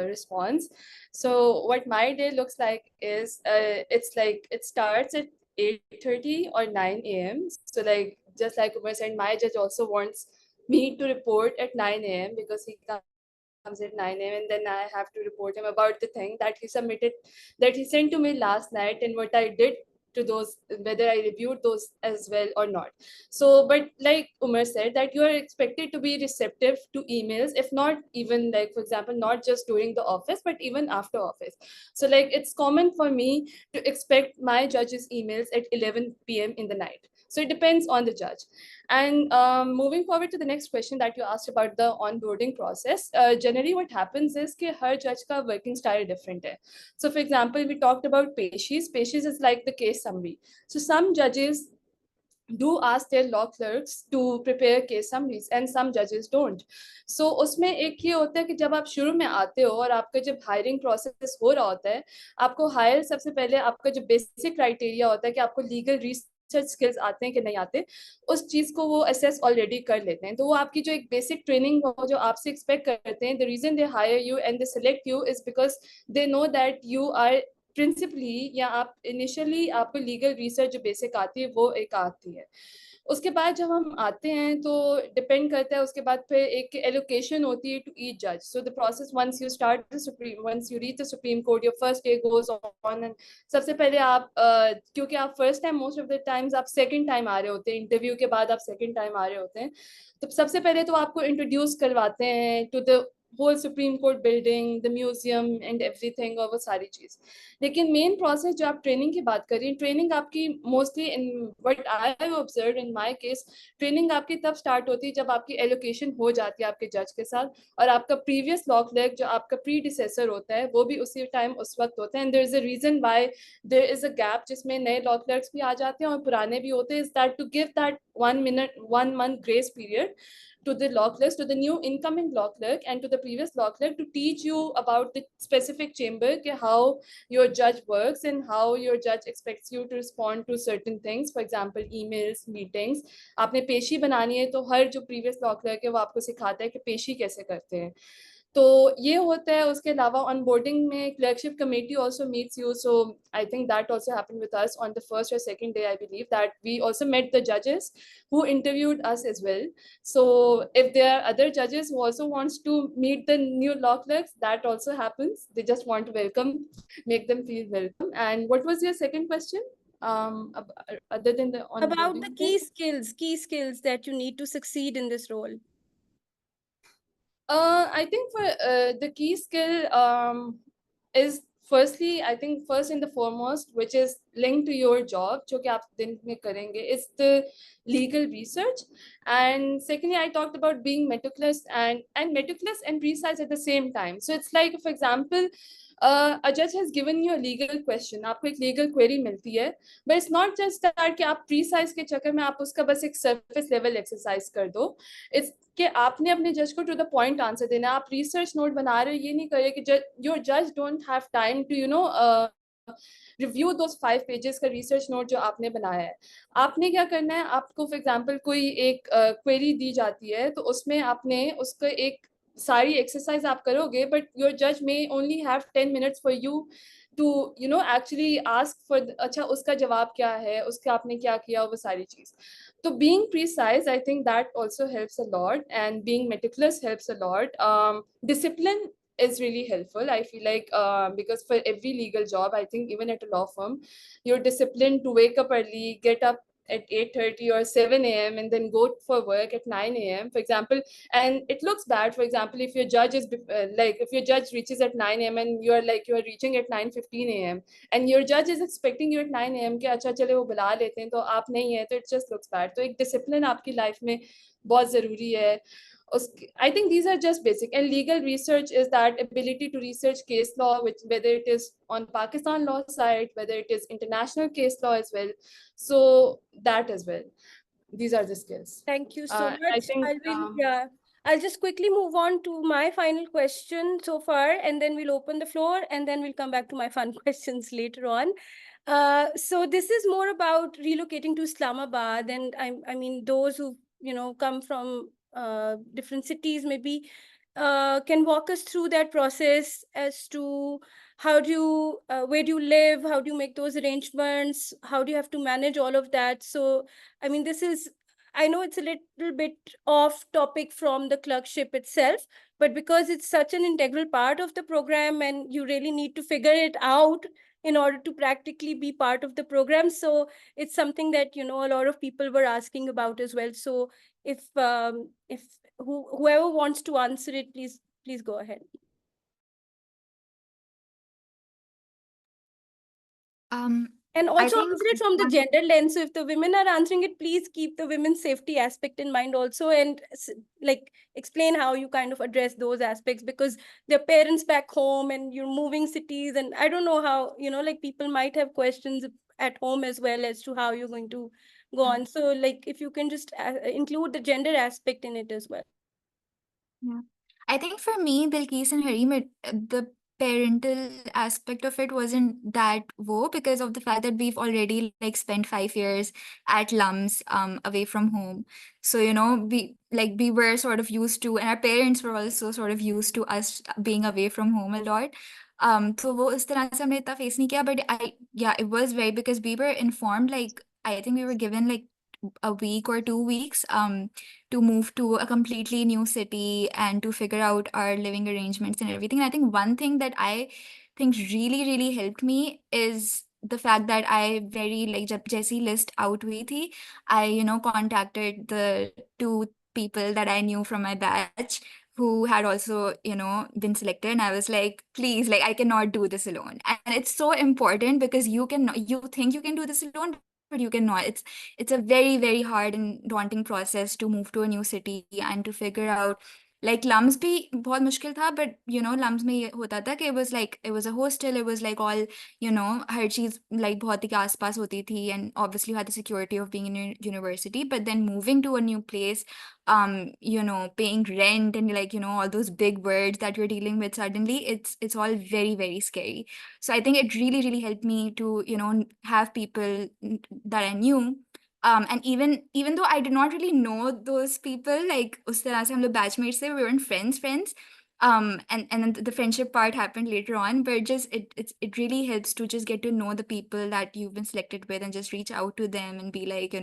response. So what my day looks like is it's like it starts at 8:30 or 9 a.m. So like just like Umar said, my judge also wants me to report at 9 a.m. because he comes at 9 a.m. and then I have to report him about the thing that he submitted, that he sent to me last night, and what I did to those, whether I reviewed those as well or not. So but like Umar said, that you are expected to be receptive to emails, if not even like, for example, not just during the office but even after office. So like it's common for me to expect my judge's emails at 11 p.m. in the night. So it depends on the judge. And moving forward to the next question that you asked about the onboarding process, generally what happens is कि हर judge का working style different है. So for example, we talked about peshis. Peshis is like the case summary. So some judges do ask their law clerks to prepare case summaries and some judges don't. So उसमें एक ये होता है कि जब आप शुरू में आते हो और आपका जब hiring process हो रहा होता है, आपको hire सबसे पहले आपका जो basic criteria होता है कि आपको legal research skills आते हैं कि नहीं आते, उस चीज़ को वो assess already कर लेते हैं. तो वो आपकी जो एक basic training जो आपसे expect करते हैं, the reason they hire you and they select you is because they know that you are principally या आप इनिशियली आपको लीगल रिसर्च जो बेसिक आती है वो एक आती है. उसके बाद जब हम आते हैं तो डिपेंड करता है, उसके बाद फिर एक एलोकेशन होती है टू ईच जज. So the process once you start the supreme, once you reach the supreme court, your first day goes on. And सबसे पहले आप क्योंकि आप first time most of the times आप सेकंड टाइम आ रहे होते हैं, इंटरव्यू के बाद आप सेकंड टाइम आ रहे होते हैं, तो सबसे पहले तो आपको इंट्रोड्यूस करवाते हैं to the whole Supreme Court building, the museum and everything, और वो सारी चीज़. लेकिन मेन प्रोसेस जो आप ट्रेनिंग की बात करें, ट्रेनिंग आपकी mostly in what I have observed in my case, training आपकी तब स्टार्ट होती है जब आपकी एलोकेशन हो जाती है आपके जज के साथ, और आपका प्रीवियस लॉ क्लर्क जो आपका प्रीडिसेसर होता है वो भी उसी टाइम उस वक्त होता है. And there is a reason why there is a gap जिसमें नए लॉ क्लर्क्स भी आ जाते हैं और पुराने भी होते हैं, is that to give that 1 month grace period to the law clerks, to the new incoming law clerk and to the previous law clerk, to teach you about the specific chamber, how your judge works and how your judge expects you to respond to certain things. For example, emails, meetings. आपने पेशी बनानी है तो हर जो previous law clerk है वो आपको सिखाता है कि पेशी कैसे करते हैं. तो ये होता है. उसके अलावा onboarding में clerkship committee also meets you, so I think that also happened with us on the first or second day. I believe that we also met the judges who interviewed us as well. So if there are other judges who also wants to meet the new law clerks, that also happens. They just want to make them feel welcome. And what was your second question? Other than the About the onboarding key skills that you need to succeed in this role. I think for the key skill is firstly, I think first and the foremost, which is linked to your job, जो कि आप दिन में करेंगे, is the legal research. And secondly, I talked about being meticulous and meticulous and precise at the same time. So it's like, for example, a judge has given you a legal question, आपको एक legal query मिलती है, but it's not just that कि आप precise के चक्कर में आप उसका बस एक surface level exercise कर दो. It's कि आपने अपने जज को टू द पॉइंट आंसर देना. आप रिसर्च नोट बना रहे हो, ये नहीं करिए कि योर जज don't have time to review those 5 pages का रिसर्च नोट जो आपने बनाया है. आपने क्या करना है, आपको फॉर एग्जांपल कोई एक क्वेरी दी जाती है, तो उसमें आपने उसका एक सारी एक्सरसाइज आप करोगे, बट योर जज may only have 10 minutes for you to actually ask for अच्छा उसका जवाब क्या है, उसका आपने क्या किया, वो सारी चीज. So being precise, I think that also helps a lot, and being meticulous helps a lot. Discipline is really helpful, I feel like, because for every legal job, I think even at a law firm, you're disciplined to wake up early, get up at 8:30 or 7 a.m. and then go for work at 9 a.m. for example. And it looks bad, for example, if your judge is if your judge reaches at 9 a.m. and you are reaching at 9:15 a.m. and your judge is expecting you at 9 a.m. कि अच्छा चले वो बुला लेते हैं, तो आप नहीं है, तो it just looks bad. तो एक discipline आपकी life में बहुत ज़रूरी है. I think these are just basic. And legal research is that ability to research case law, which whether it is on Pakistan law side, whether it is international case law as well. So that as well. These are the skills. Thank you so I much. think, I'll just quickly move on to my final question so far, and then we'll open the floor, and then we'll come back to my fun questions later on. So this is more about relocating to Islamabad, and I mean those who come from different cities maybe can walk us through that process as to how do you where do you live, how do you make those arrangements, how do you have to manage all of that. So I mean, I know it's a little bit off topic from the clerkship itself, but because it's such an integral part of the program and you really need to figure it out in order to practically be part of the program. So it's something that, a lot of people were asking about as well. So if whoever wants to answer it, please go ahead. And I also think answer it from the gender lens. So if the women are answering it, please keep the women's safety aspect in mind also, and explain how you kind of address those aspects, because their parents back home and you're moving cities, and I don't know how, people might have questions at home as well as to how you're going to go on. So if you can just include the gender aspect in it as well. Yeah. I think for me, Bilkis and Harim, the parental aspect of it wasn't that because of the fact that we've already spent 5 years at LUMS away from home. So, we were sort of used to, and our parents were also sort of used to us being away from home a lot. So वो इस तरह से हमने इतना face नहीं किया, but it was very, because we were informed, I think we were given a week or 2 weeks to move to a completely new city and to figure out our living arrangements and everything. And I think one thing that I think really, really helped me is the fact that I जब जैसी list out हुई थी, I contacted the 2 people that I knew from my batch who had also been selected, and I was like, please, I cannot do this alone. And it's so important, because you think you can do this alone, but you cannot. It's a very, very hard and daunting process to move to a new city and to figure out, LUMS भी बहुत मुश्किल था, but LUMS में ये होता था कि it was a hostel, it was all हर चीज बहुत ही आसपास होती थी, and obviously you had the security of being in a university, but then moving to a new place, paying rent and all those big words that you're dealing with suddenly, it's all very, very scary. So I think it really, really helped me to have people that I knew, and even though I did not really know those people, उस तरह से हम लोग batchmates थे, we weren't friends, and then the friendship part happened later on, but just it really helps to just get to know the people that you've been selected with and just reach out to them and be like,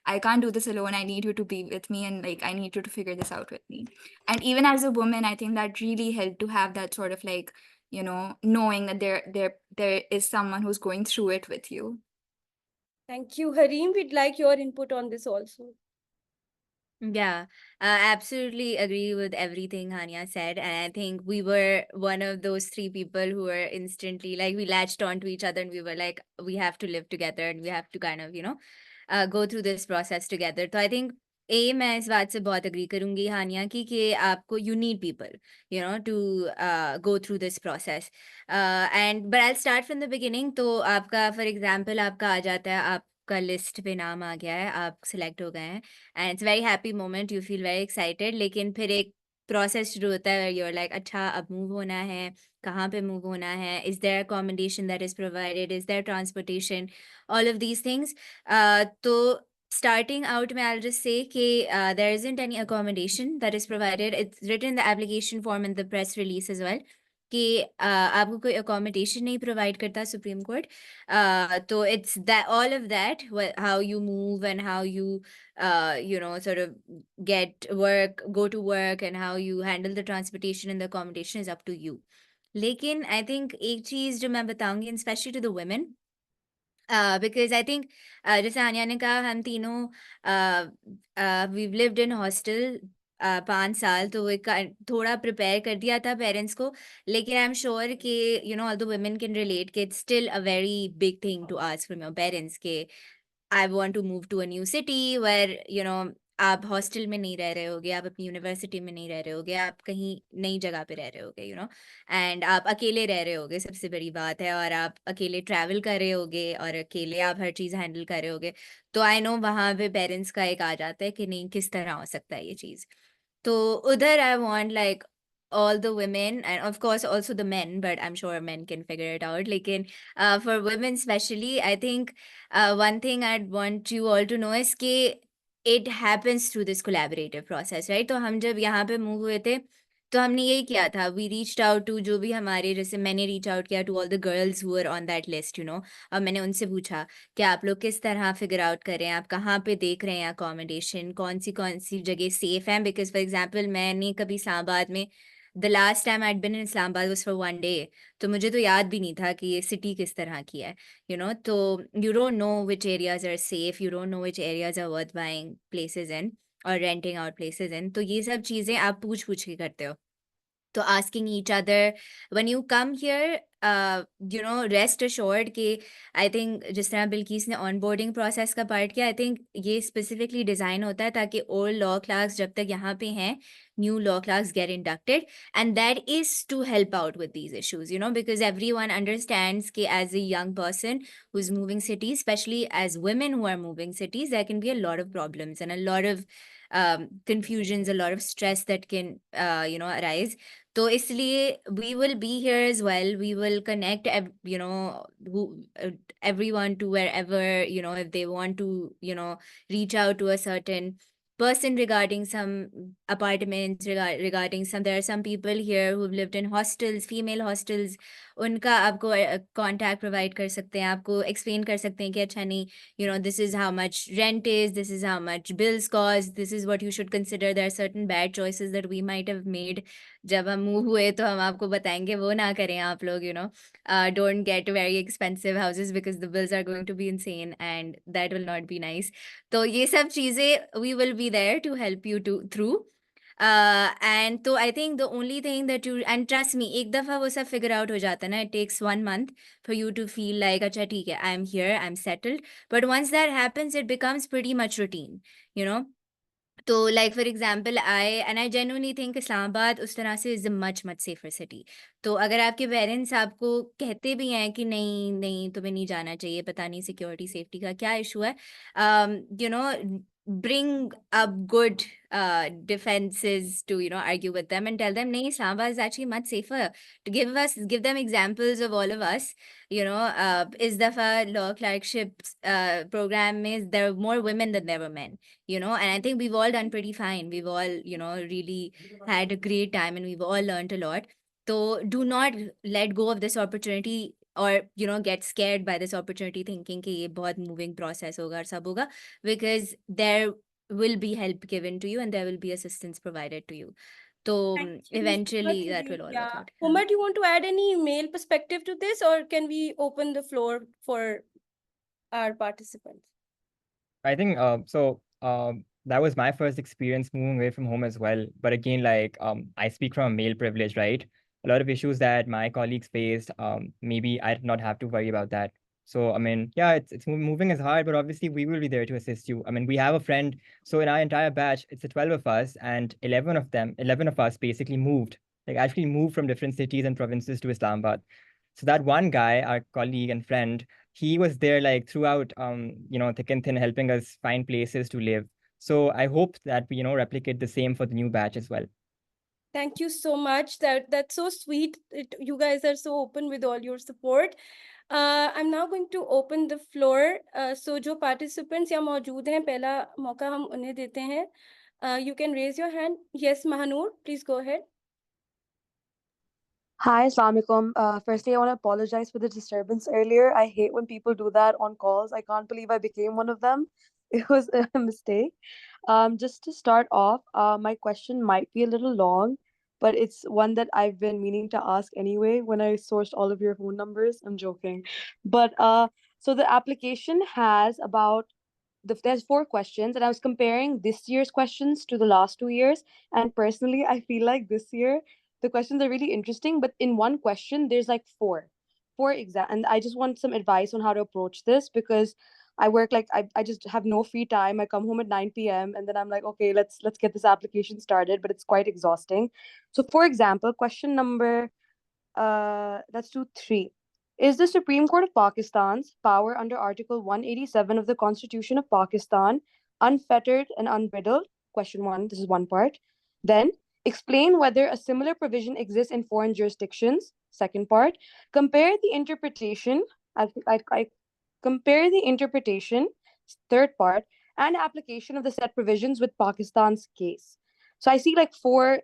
I can't do this alone, I need you to be with me, and like I need you to figure this out with me. And even as a woman, I think that really helped to have that sort of like, knowing that there is someone who's going through it with you. Thank you. Hareem, we'd like your input on this also. Yeah, absolutely agree with everything Hania said. And I think we were one of those three people who were instantly like, we latched onto each other and we were like, we have to live together and we have to kind of, go through this process together. So I think मैं इस बात से बहुत agree करूंगी हानिया की कि आपको you need people, to go through this process. But I'll start from the beginning. तो आपका, for example, आपका आ जाता है, आपका लिस्ट पे नाम आ गया है, आप सिलेक्ट हो गए हैं. And it's very happy moment, you feel very excited. लेकिन फिर एक प्रोसेस शुरू होता है, यूर लाइक अच्छा अब मूव होना है, कहाँ पे मूव होना है, is there accommodation that is provided, is there transportation, all of these things. तो starting out में I'll just say कि there isn't any accommodation that is provided. It's written in the application form and the press release as well कि आपको कोई accommodation नहीं provide करता Supreme Court. तो it's that all of that, how you move and how you sort of get work, go to work, and how you handle the transportation and the accommodation is up to you. लेकिन I think एक चीज जो मैं बताऊंगी, and especially to the women, because I think जैसे आनिया ने कहा, हम तीनों we've lived in hostel 5 साल, तो वो थोड़ा प्रिपेयर कर दिया था पेरेंट्स को. लेकिन आई एम श्योर कि although women can relate कि it's still a very big thing to ask from your parents कि I want to move to a new city where आप हॉस्टल में नहीं रह रहे होगे, आप अपनी यूनिवर्सिटी में नहीं रह रहे होगे, आप कहीं नई जगह पे रह रहे होगे, एंड आप अकेले रह रहे होगे, सबसे बड़ी बात है, और आप अकेले ट्रैवल कर रहे होगे और अकेले आप हर चीज़ हैंडल कर रहे होगे. तो आई नो वहाँ पे पेरेंट्स का एक आ जाता है कि नहीं, किस तरह हो सकता है ये चीज़. तो उधर I want like all the women, and of course also the men, but I'm sure men can figure it out. Lekin for women especially, I think one thing I'd want you all to know is कि it happens through this collaborative process, right? तो हम जब यहाँ पे move हुए थे, तो हमने यही किया था, we reached out to जो भी हमारे, जैसे मैंने रीच आउट किया to all the girls who were on that list, और मैंने उनसे पूछा कि आप लोग किस तरह फिगर आउट कर रहे हैं, आप कहाँ पे देख रहे हैं अकोमोडेशन, कौन सी जगह सेफ है. बिकॉज फॉर एग्जाम्पल मैंने कभी इस्लामाबाद में, the last time I been in Islamabad was for 1 day, तो मुझे तो याद भी नहीं था कि ये सिटी किस तरह की है, तो you don't know which areas are safe, you don't know which areas are worth buying places in or renting out places in. तो ये सब चीज़ें आप पूछ के करते हो. तो asking each other when you come here, rest assured कि I think जिस तरह बिल्किस ने onboarding process का part किया, I think ये specifically design होता है ताकि old law clerks जब तक यहाँ पे हैं, new law clerks get inducted, and that is to help out with these issues, because everyone understands कि as a young person who's moving cities, especially as women who are moving cities, there can be a lot of problems and a lot of confusions, a lot of stress that can arise. तो इसलिए we will be here as well, we will connect everyone to wherever, if they want to reach out to a certain person regarding some apartments, regarding some, there are some people here who've lived in hostels, female hostels, उनका आपको contact provide कर सकते हैं, आपको explain कर सकते हैं कि अच्छा नहीं, this is how much rent is, this is how much bills cost, this is what you should consider. There are certain bad choices that we might have made जब हम मूव हुए, तो हम आपको बताएंगे वो ना करें आप लोग, don't get very expensive houses because the bills are going to be insane and that will not be nice. तो ये सब चीज़ें we will be there to help you through. And so I think the only thing that you, and trust me, एक दफ़ा वो सब figure out हो जाता है ना, it takes 1 month for you to feel like अच्छा ठीक है, I'm here, I'm settled. But once that happens, it becomes pretty much routine, तो like for example, I genuinely think Islamabad उस तरह से is a much safer city. तो अगर आपके पेरेंट्स आपको कहते भी हैं कि नहीं तुम्हें नहीं जाना चाहिए, पता नहीं सिक्योरिटी सेफ्टी का क्या इशू है, bring up good defenses to, you know, argue with them and tell them, nahi, Islamabad is actually much safer. To give them examples of all of us, you know, is dafa law clerkship program is there are more women than there were men, you know, and I think we've all done pretty fine. We've all, you know, really had a great time and we've all learned a lot. So do not let go of this opportunity or, you know, get scared by this opportunity thinking कि ये बहुत moving process होगा और सब होगा, because there will be help given to you and there will be assistance provided to you. So Thank you so eventually much, that will all Vidya. work out. Umar, do you want to add any male perspective to this, or can we open the floor for our participants? I think that was my first experience moving away from home as well. But again, like I speak from a male privilege, right? A lot of issues that my colleagues faced, maybe I did not have to worry about that. So I mean, yeah, it's moving is hard, but obviously we will be there to assist you. I mean, we have a friend. So in our entire batch, it's the 12 of us, and 11 of us basically moved, like actually moved from different cities and provinces to Islamabad. So that one guy, our colleague and friend, he was there like throughout, you know, thick and thin, helping us find places to live. So I hope that we, you know, replicate the same for the new batch as well. Thank you so much. That's so sweet. You guys are so open with all your support. I'm now going to open the floor. So जो participants यहाँ मौजूद हैं, पहला मौका हम उन्हें देते हैं. You can raise your hand. Yes, Mahanur, please go ahead. Hi, Assalamualaikum. Firstly, I want to apologize for the disturbance earlier. I hate when people do that on calls. I can't believe I became one of them. It was a mistake. Just to start off, my question might be a little long, but it's one that I've been meaning to ask anyway when I sourced all of your phone numbers. I'm joking. But so the application has there's 4 questions, and I was comparing this year's questions to the last 2 years. And personally, I feel like this year the questions are really interesting, but in one question there's like four exam, and I just want some advice on how to approach this, because I work like I just have no free time. I come home at 9 p.m. and then I'm like, okay, let's get this application started, but it's quite exhausting. So for example, question number let's do 3. Is the Supreme Court of Pakistan's power under Article 187 of the Constitution of Pakistan unfettered and unbridled? Question 1, this is one part. Then, explain whether a similar provision exists in foreign jurisdictions. Second part. Compare the interpretation. I compare the interpretation. Third part. And application of the set provisions with Pakistan's case. So I see like 2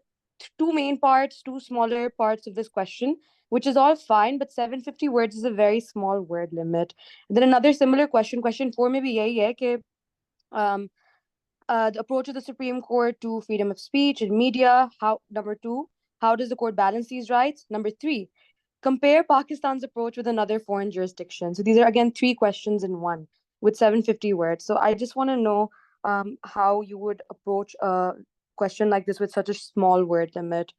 main parts, 2 smaller parts of this question, which is all fine, but 750 words is a very small word limit. And then another similar question 4 maybe yahi hai ki, the approach of the Supreme Court to freedom of speech and media. Number 2, how does the court balance these rights? Number 3, compare Pakistan's approach with another foreign jurisdiction. So these are again 3 questions in one with 750 words. So I just want to know how you would approach a question like this with such a small word limit.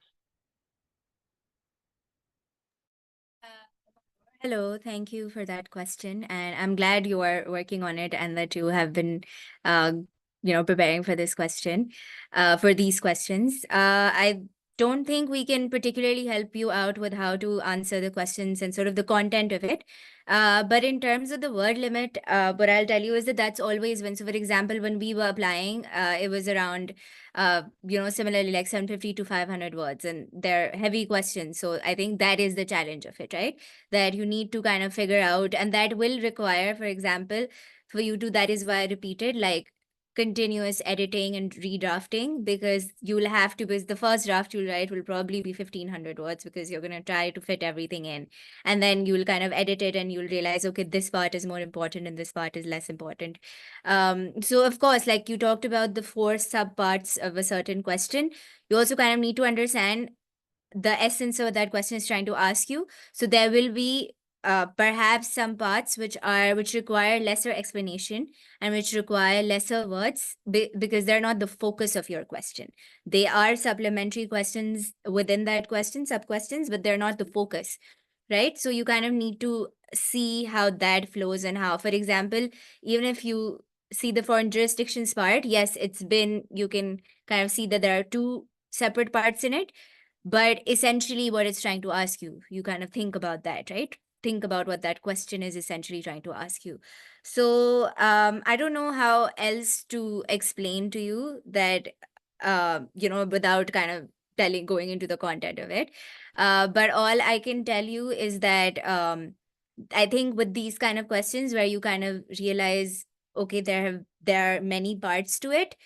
Hello, thank you for that question. And I'm glad you are working on it and that you have been, you know, preparing for this question, for these questions. I don't think we can particularly help you out with how to answer the questions and sort of the content of it. But in terms of the word limit, what I'll tell you is that that's always when, so for example, when we were applying, it was around, you know, similarly like 750 to 500 words, and they're heavy questions. So I think that is the challenge of it, right? That you need to kind of figure out, and that will require, for example, for you to, that is why I repeated, like continuous editing and redrafting, because you'll have to, because the first draft you'll write will probably be 1500 words, because you're going to try to fit everything in, and then you'll kind of edit it and you'll realize, okay, this part is more important and this part is less important. So of course, like you talked about the 4 sub parts of a certain question, you also kind of need to understand the essence of that question is trying to ask you. So there will be perhaps some parts which require lesser explanation and which require lesser words because they're not the focus of your question. They are supplementary questions within that question, sub-questions, but they're not the focus, right? So you kind of need to see how that flows and how, for example, even if you see the foreign jurisdictions part, yes, you can kind of see that there are 2 separate parts in it, but essentially what it's trying to ask you, you kind of think about that, right? think about what that question is essentially trying to ask you. So I don't know how else to explain to you that, without kind of going into the content of it. But all I can tell you is that I think with these kind of questions where you kind of realize, okay, there are many parts to it,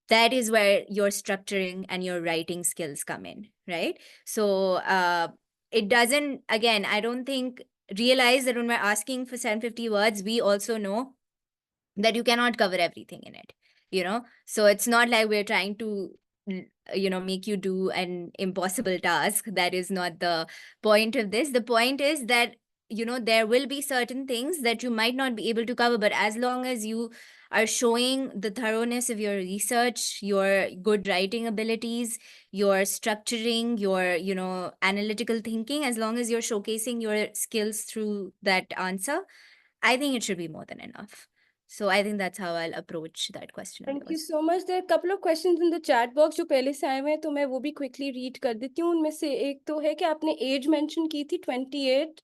that is where your structuring and your writing skills come in, right? So it doesn't, again, I don't think, realize that when we're asking for 750 words, we also know that you cannot cover everything in it, So it's not like we're trying to, make you do an impossible task. That is not the point of this. The point is that, there will be certain things that you might not be able to cover, but as long as you are showing the thoroughness of your research, your good writing abilities, your structuring, your, analytical thinking, as long as you're showcasing your skills through that answer, I think it should be more than enough. So I think that's how I'll approach that question of Thank you yours. so much. There are a couple of questions in the chat box जो पहले से आए हुए हैं, तो मैं वो भी quickly read कर देती हूँ. उनमें से एक तो है कि आपने age mention की थी 28.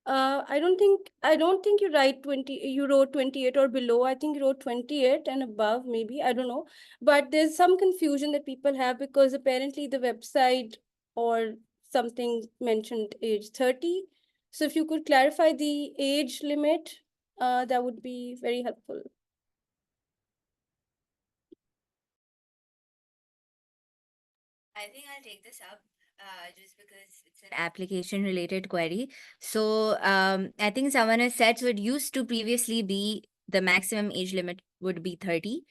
I don't think you wrote 28 or below. I think you wrote 28 and above, maybe. I don't know. But there's some confusion that people have because apparently the website or something mentioned age 30. So if you could clarify the age limit, that would be very helpful. I think I'll take this up just because it's an application related query. So I think someone has said, so it used to previously be the maximum age limit would be 30,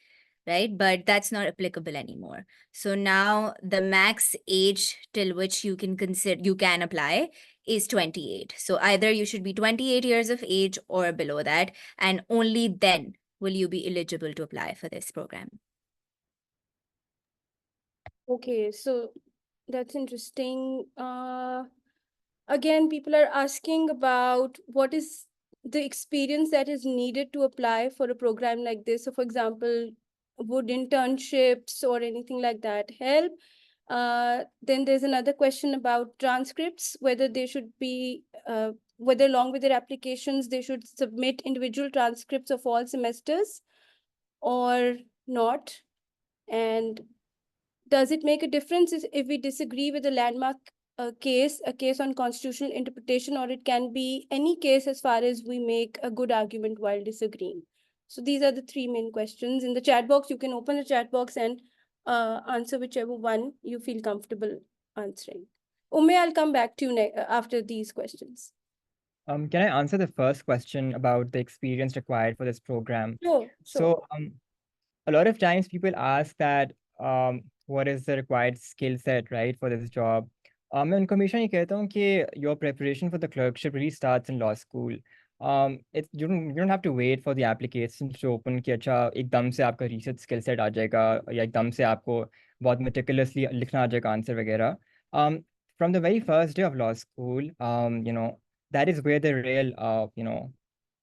right? But that's not applicable anymore. So now the max age till which you can apply is 28. So either you should be 28 years of age or below that, and only then will you be eligible to apply for this program. Okay, so that's interesting. Again, people are asking about what is the experience that is needed to apply for a program like this. So for example, would internships or anything like that help? Then there's another question about transcripts, whether they should be, whether along with their applications, they should submit individual transcripts of all semesters or not. And does it make a difference if we disagree with a landmark case, a case on constitutional interpretation, or it can be any case as far as we make a good argument while disagreeing? So these are the three main questions. In the chat box, you can open the chat box and answer whichever one you feel comfortable answering. Ume, I'll come back to you after these questions. Can I answer the first question about the experience required for this program? Sure. So a lot of times people ask that what is the required skill set, right, for this job? मैं उनको हमेशा ये कहता हूँ कि your preparation for the clerkship really starts in law school. You don't have to wait for the applications to open कि अच्छा एकदम से आपका research skill set आ जाएगा या एकदम से आपको बहुत meticulously लिखना आ जाएगा आंसर वगैरह. From the very first day of law school, that is where the real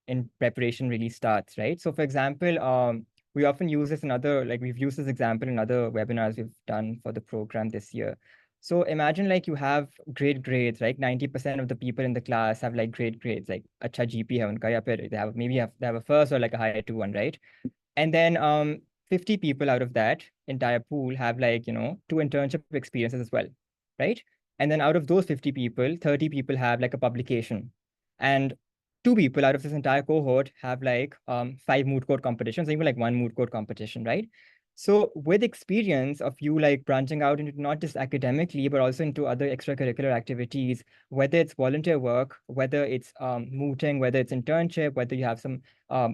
in preparation really starts, right? So for example, we often use this we've used this example in other webinars we've done for the program this year. So imagine like you have great grades, right? 90% of the people in the class have like great grades, like acha GP hai unka, ya phir they have a first or like a higher 2-1, right? And then 50 people out of that entire pool have like, 2 internship experiences as well, right? And then out of those 50 people, 30 people have like a publication. And 2 people out of this entire cohort have like 5 moot court competitions, even like 1 moot court competition, right? So with experience of you like branching out into not just academically, but also into other extracurricular activities, whether it's volunteer work, whether it's mooting, whether it's internship, whether you have some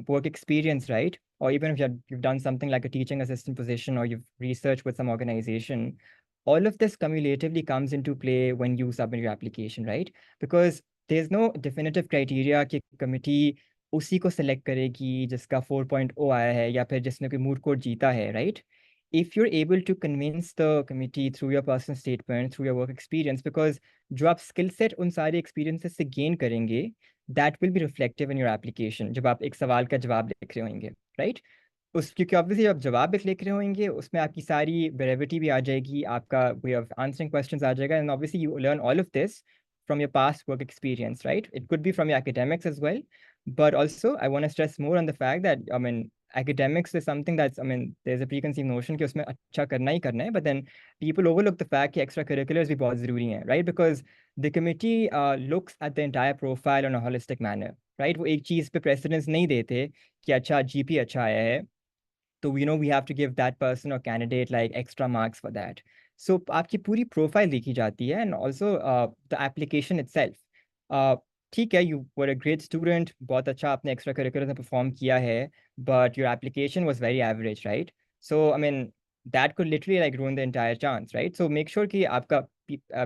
work experience, right? Or even if you've done something like a teaching assistant position or you've researched with some organization, all of this cumulatively comes into play when you submit your application, right? Because there's no definitive criteria कि committee उसी को select करेगी जिसका 4.0 आया है या फिर जिसने कोई moot court जीता है, right? If you're able to convince the committee through your personal statement, through your work experience, because जो आप skill set उन सारे experiences से gain करेंगे, that will be reflective in your application जब आप एक सवाल का जवाब लिख रहे होंगे, right? क्योंकि ऑब्वियसली आप जवाब भी लिख रहे होंगे उसमें आपकी सारी ब्रेविटी भी आ जाएगी, आपका वे ऑफ आंसरिंग क्वेश्चंस आ जाएगा, and obviously you learn all of this from your past work experience, right? It could be from your academics as well. But also, I want to stress more on the fact that, I mean, academics is something that's, I mean, there's a preconceived notion कि उसमें अच्छा करना ही करना है, but then people overlook the fact कि extracurriculars भी बहुत ज़रूरी हैं, right? Because the committee looks at the entire profile in a holistic manner, right? वो एक चीज़ पे precedence नहीं देते कि अच्छा GP अच्छा आया है, तो we have to give that person or candidate like extra marks for that. So आपकी पूरी profile देखी जाती है, and also the application itself. ठीक है, you were a great student, बहुत अच्छा आपने extracurriculars में perform किया है, but your application was very average, right? So I mean that could literally like ruin the entire chance, right? So make sure कि आपका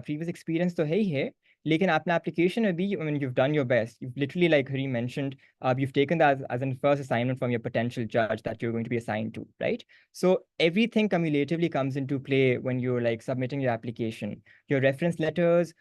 previous experience तो है ही है, लेकिन आपने application में भी, I mean, you've done your best. You've literally, like Hari mentioned, you've taken that as a first assignment from your potential judge that you're going to be assigned to, right? So everything cumulatively comes into play when you're like submitting your application, your reference letters,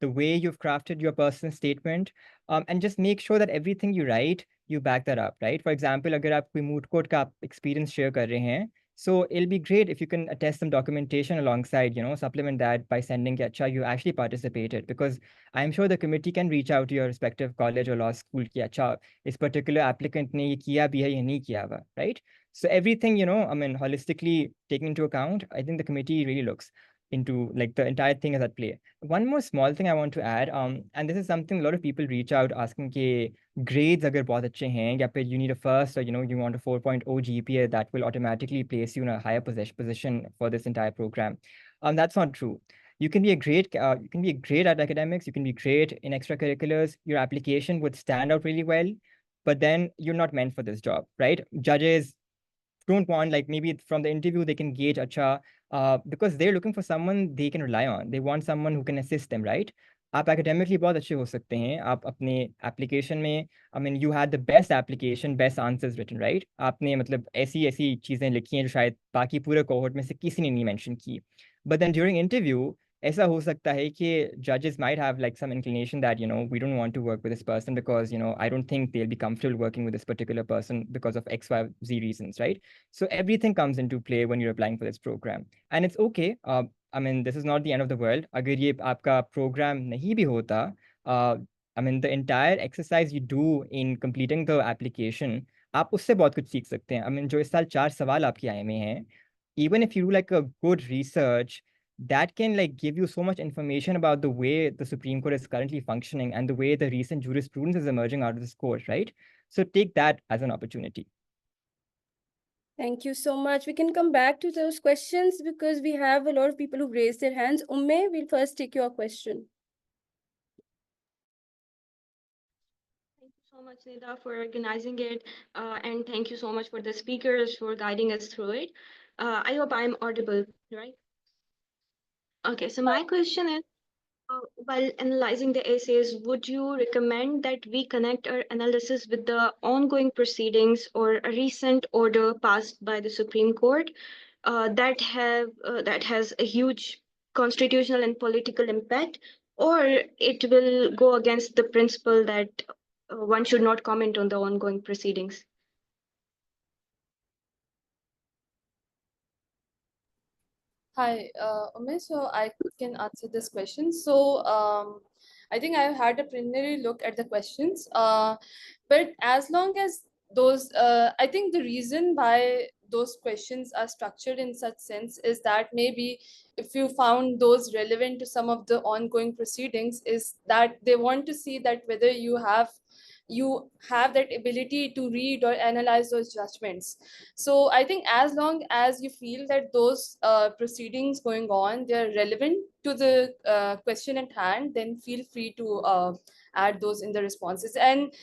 the way you've crafted your personal statement, and just make sure that everything you write, you back that up, right? For example, अगर आप कोई moot court का experience share कर रहे हैं, so it'll be great if you can attest some documentation alongside, supplement that by sending Acha, you actually participated, because I'm sure the committee can reach out to your respective college or law school ki acha, this particular applicant ne ye kiya bhi hai ya nahi kiya hua, right? So everything, I mean, holistically taken into account, I think the committee really looks into like the entire thing is at play. One more small thing I want to add, and this is something a lot of people reach out asking ke grades agar bahut achhe hain ya phir you need a first, or you want a 4.0 GPA that will automatically place you in a higher position for this entire program. That's not true. You can be a great at academics, you can be great in extracurriculars, your application would stand out really well, but then you're not meant for this job, right? Judges don't want, like, maybe from the interview they can gauge acha, because they're looking for someone they can rely on. They want someone who can assist them, right? आप academically बहुत अच्छे हो सकते हैं, आप अपने application में, I mean, you had the best application, best answers written, right? आपने मतलब ऐसी ऐसी चीज़ें लिखी हैं जो शायद बाकी पूरे cohort में से किसी ने नहीं mention की. But then during interview, ऐसा हो सकता है कि judges might have like some inclination that, we don't want to work with this person because, I don't think they'll be comfortable working with this particular person because of X, Y, Z reasons, right? So everything comes into play when you're applying for this program. And it's okay. I mean, this is not the end of the world. अगर ये आपका program नहीं भी होता, I mean, the entire exercise you do in completing the application, आप उससे बहुत कुछ सीख सकते हैं. I mean, जो इस साल 4 सवाल आपके आए हुए हैं, even if you do like a good research, that can like give you so much information about the way the Supreme Court is currently functioning and the way the recent jurisprudence is emerging out of this court, right? So take that as an opportunity. Thank you so much. We can come back to those questions because we have a lot of people who've raised their hands. Umme, we'll first take your question. Thank you so much, Nida, for organizing it. And thank you so much for the speakers for guiding us through it. I hope I'm audible, right? Okay, so my question is, while analyzing the essays, would you recommend that we connect our analysis with the ongoing proceedings or a recent order passed by the Supreme Court that has a huge constitutional and political impact, or it will go against the principle that one should not comment on the ongoing proceedings? Hi, Ume, so I can answer this question. So I think I've had a preliminary look at the questions, but as long as those, I think the reason why those questions are structured in such sense is that maybe if you found those relevant to some of the ongoing proceedings, is that they want to see that whether you have that ability to read or analyze those judgments. So I think as long as you feel that those proceedings going on, they're relevant to the question at hand, then feel free to add those in the responses. And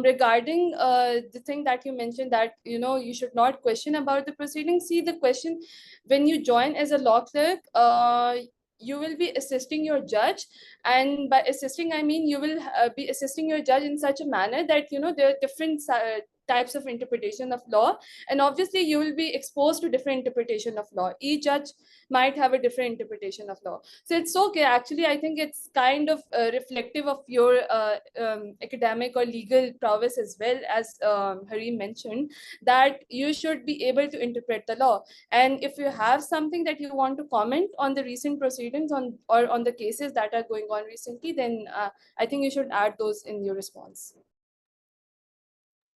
regarding the thing that you mentioned that, you should not question about the proceedings. See, the question, when you join as a law clerk, you will be assisting your judge, and by assisting I mean you will be assisting your judge in such a manner that there are types of interpretation of law, and obviously you will be exposed to different interpretation of law. Each judge might have a different interpretation of law, so it's okay. Actually, I think it's kind of reflective of your academic or legal prowess, as well as Harim mentioned, that you should be able to interpret the law. And if you have something that you want to comment on the recent proceedings or on the cases that are going on recently, then I think you should add those in your response.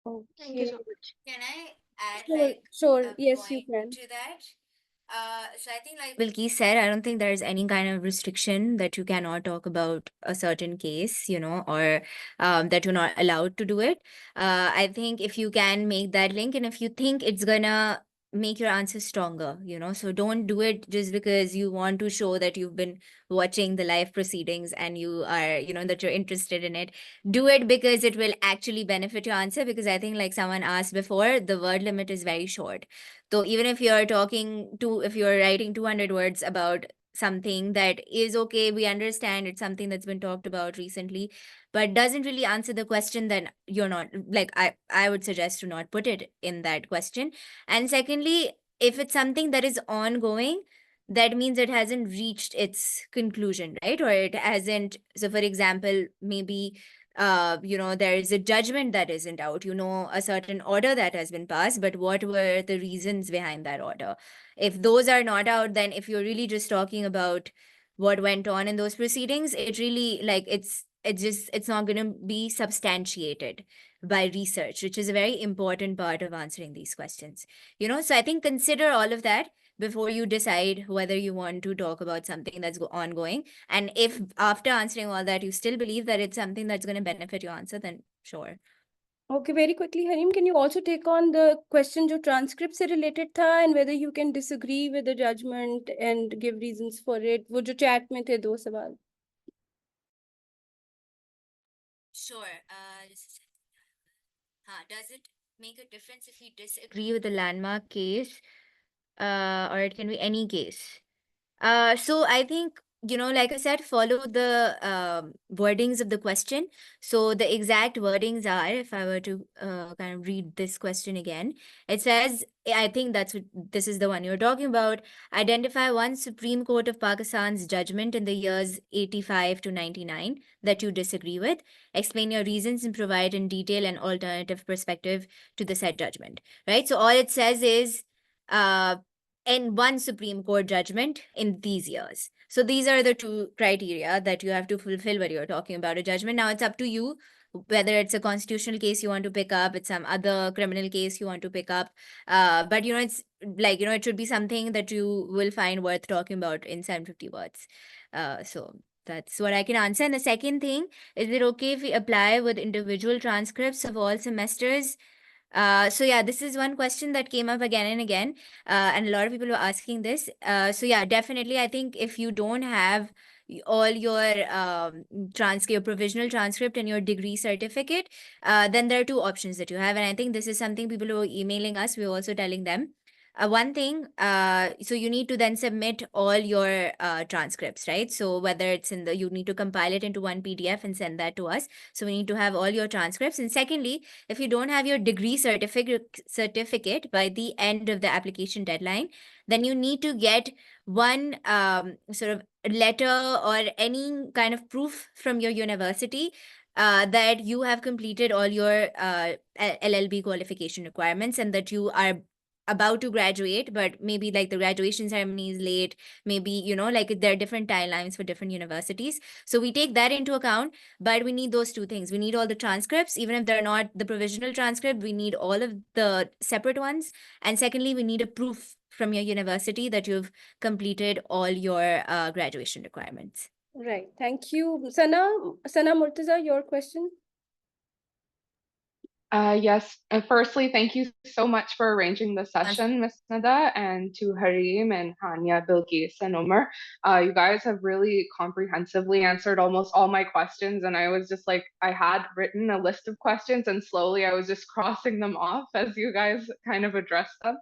Thank you Okay. so much. Can I add Sure, sure. a Yes, you point can. to that? So I think like Bilkis said, I don't think there's any kind of restriction that you cannot talk about a certain case, or that you're not allowed to do it. I think if you can make that link, and if you think it's gonna make your answer stronger, so don't do it just because you want to show that you've been watching the live proceedings and you are, that you're interested in it. Do it because it will actually benefit your answer, because I think like someone asked before, the word limit is very short. So even if you're writing 200 words about something that is okay, we understand it's something that's been talked about recently, but doesn't really answer the question, then you're not, like, I would suggest to not put it in that question. And secondly, if it's something that is ongoing, that means it hasn't reached its conclusion, right? Or it hasn't. So for example, maybe there is a judgment that isn't out, a certain order that has been passed, but what were the reasons behind that order? If those are not out, then if you're really just talking about what went on in those proceedings, it really, like, it's not going to be substantiated by research, which is a very important part of answering these questions. So I think consider all of that before you decide whether you want to talk about something that's ongoing. And if after answering all that, you still believe that it's something that's going to benefit your answer, then sure. Okay, very quickly, Harim, can you also take on the question जो transcript से related था, and whether you can disagree with the judgment and give reasons for it? वो जो chat में थे 2 सवाल. Sure. Just a second. Does it make a difference if you disagree with the landmark case, or it can be any case? So I think, like I said, follow the wordings of the question. So the exact wordings are, if I were to kind of read this question again, it says, I think this is the one you're talking about. Identify one Supreme Court of Pakistan's judgment in the years 85 to 99 that you disagree with. Explain your reasons and provide in detail an alternative perspective to the said judgment, right? So all it says is, and one Supreme Court judgment in these years. So these are the 2 criteria that you have to fulfill when you're talking about a judgment. Now it's up to you whether it's a constitutional case you want to pick up, it's some other criminal case you want to pick up. But it's like, it should be something that you will find worth talking about in 750 words. So that's what I can answer. And the second thing, is it okay if we apply with individual transcripts of all semesters? So yeah, this is one question that came up again and again, and a lot of people were asking this. So yeah, definitely, I think if you don't have all your your provisional transcript and your degree certificate, then there are 2 options that you have. And I think this is something people who are emailing us, we're also telling them. One thing, so you need to then submit all your transcripts, right? So whether it's you need to compile it into one PDF and send that to us. So we need to have all your transcripts. And secondly, if you don't have your degree certificate by the end of the application deadline, then you need to get one sort of letter or any kind of proof from your university that you have completed all your LLB qualification requirements, and that you are about to graduate, but maybe like the graduation ceremony is late, maybe, like there are different timelines for different universities. So we take that into account, but we need those 2 things. We need all the transcripts, even if they're not the provisional transcript, we need all of the separate ones. And secondly, we need a proof from your university that you've completed all your graduation requirements. Right. Thank you. Sana Murtaza, your question? Yes. Firstly, thank you so much for arranging the session, Ms. Nida, and to Harim and Hania, Bilkis, and Omar. You guys have really comprehensively answered almost all my questions, and I was just like, I had written a list of questions, and slowly I was just crossing them off as you guys kind of addressed them.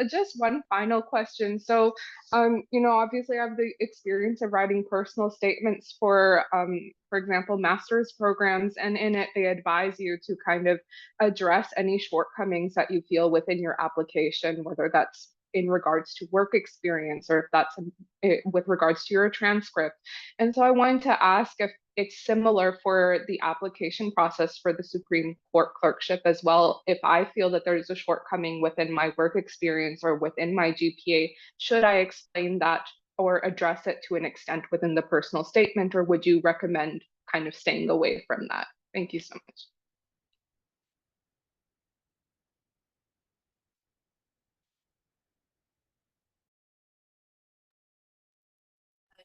Just one final question. So, obviously I have the experience of writing personal statements for for example, master's programs, and in it, they advise you to kind of address any shortcomings that you feel within your application, whether that's in regards to work experience or if that's with regards to your transcript. And so I wanted to ask if it's similar for the application process for the Supreme Court clerkship as well. If I feel that there's a shortcoming within my work experience or within my GPA, should I explain that or address it to an extent within the personal statement, or would you recommend kind of staying away from that? Thank you so much.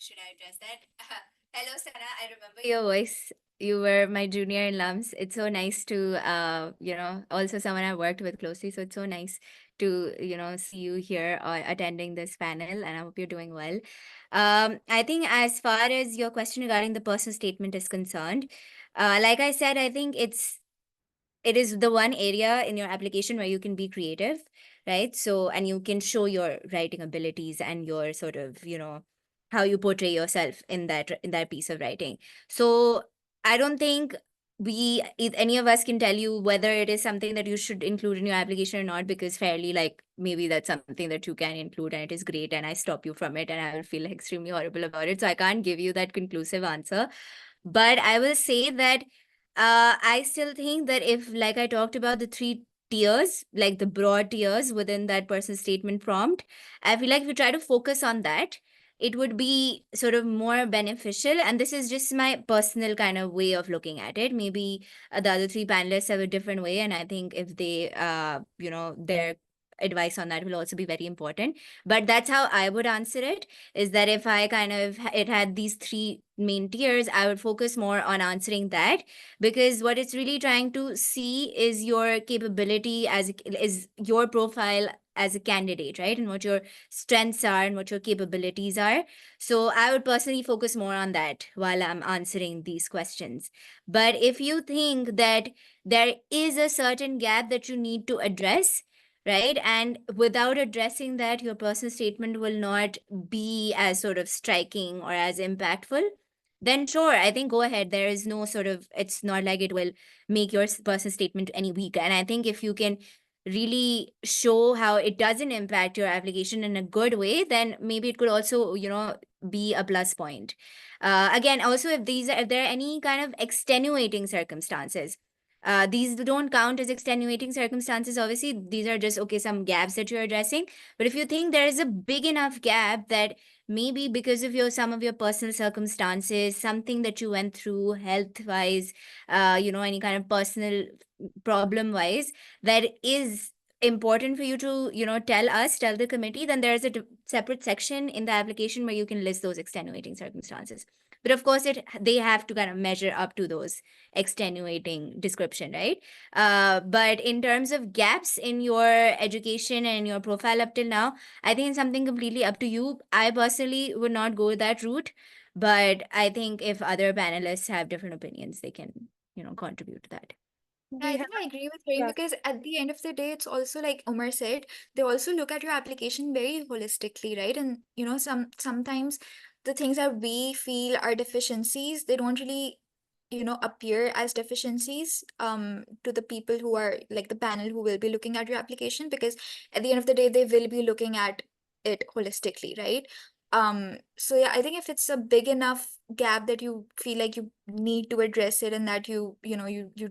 Should I address that? Hello, Sana. I remember your voice. You were my junior in LUMS. It's so nice to, also someone I worked with closely. So it's so nice to, see you here attending this panel, and I hope you're doing well. I think as far as your question regarding the personal statement is concerned, like I said, I think it is the one area in your application where you can be creative, right? So, and you can show your writing abilities and your sort of, how you portray yourself in that piece of writing. So I don't think any of us can tell you whether it is something that you should include in your application or not, because fairly, like, maybe that's something that you can include and it is great, and I stop you from it and I will feel extremely horrible about it. So I can't give you that conclusive answer. But I will say that I still think that if, like I talked about, the 3 tiers, like the broad tiers within that personal statement prompt, I feel like if you try to focus on that, it would be sort of more beneficial. And this is just my personal kind of way of looking at it. Maybe the other 3 panelists have a different way. And I think if they, their advice on that will also be very important. But that's how I would answer it, is that if I it had these 3 main tiers, I would focus more on answering that, because what it's really trying to see is your capability is your profile as a candidate, right? And what your strengths are and what your capabilities are. So I would personally focus more on that while I'm answering these questions. But if you think that there is a certain gap that you need to address, right, and without addressing that, your personal statement will not be as sort of striking or as impactful, then sure, I think go ahead. There is no sort of, it's not like it will make your personal statement any weaker. And I think if you can really show how it doesn't impact your application in a good way, then maybe it could also, be a plus point. Again, also, if there are any kind of extenuating circumstances, these don't count as extenuating circumstances. Obviously, these are just, okay, some gaps that you're addressing. But if you think there is a big enough gap that maybe because of some of your personal circumstances, something that you went through health-wise, any kind of personal problem-wise, that is important for you to, tell the committee, then there's a separate section in the application where you can list those extenuating circumstances. But of course, they have to kind of measure up to those extenuating description, right? But in terms of gaps in your education and your profile up till now, I think it's something completely up to you. I personally would not go that route, but I think if other panelists have different opinions, they can, contribute to that. I think I agree with Ray, because at the end of the day, it's also like Umar said, they also look at your application very holistically, right? And sometimes the things that we feel are deficiencies, they don't really, appear as deficiencies to the people who are like the panel who will be looking at your application, because at the end of the day, they will be looking at it holistically, right? So yeah, I think if it's a big enough gap that you feel like you need to address it and that you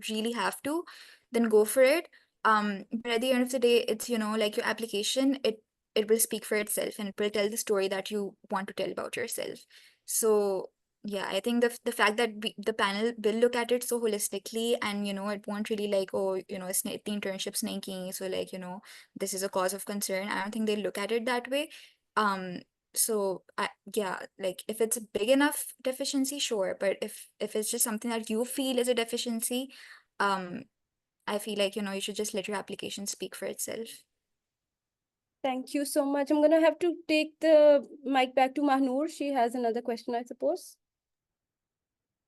really have to, then go for it. But at the end of the day, it's, like your application, it will speak for itself and it will tell the story that you want to tell about yourself. So yeah, I think the fact that the panel will look at it so holistically, and it won't really like, oh, the internship's nahi, so like, this is a cause of concern. I don't think they look at it that way. So yeah, like if it's a big enough deficiency, sure. But if it's just something that you feel is a deficiency, I feel like, you should just let your application speak for itself. Thank you so much. I'm going to have to take the mic back to Mahnoor. She has another question, I suppose.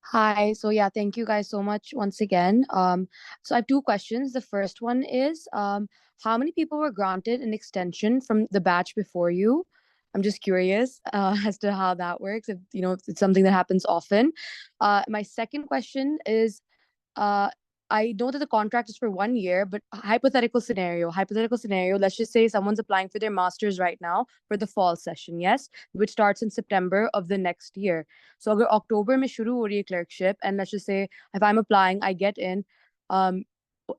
Hi. So yeah, thank you guys so much once again. So I have 2 questions. The first one is, how many people were granted an extension from the batch before you? I'm just curious as to how that works, if it's something that happens often. My second question is, I know that the contract is for 1 year, but hypothetical scenario, let's just say someone's applying for their master's right now for the fall session, yes, which starts in September of the next year. So agar October mein shuru ho rahi hai clerkship, and let's just say if I'm applying, I get in,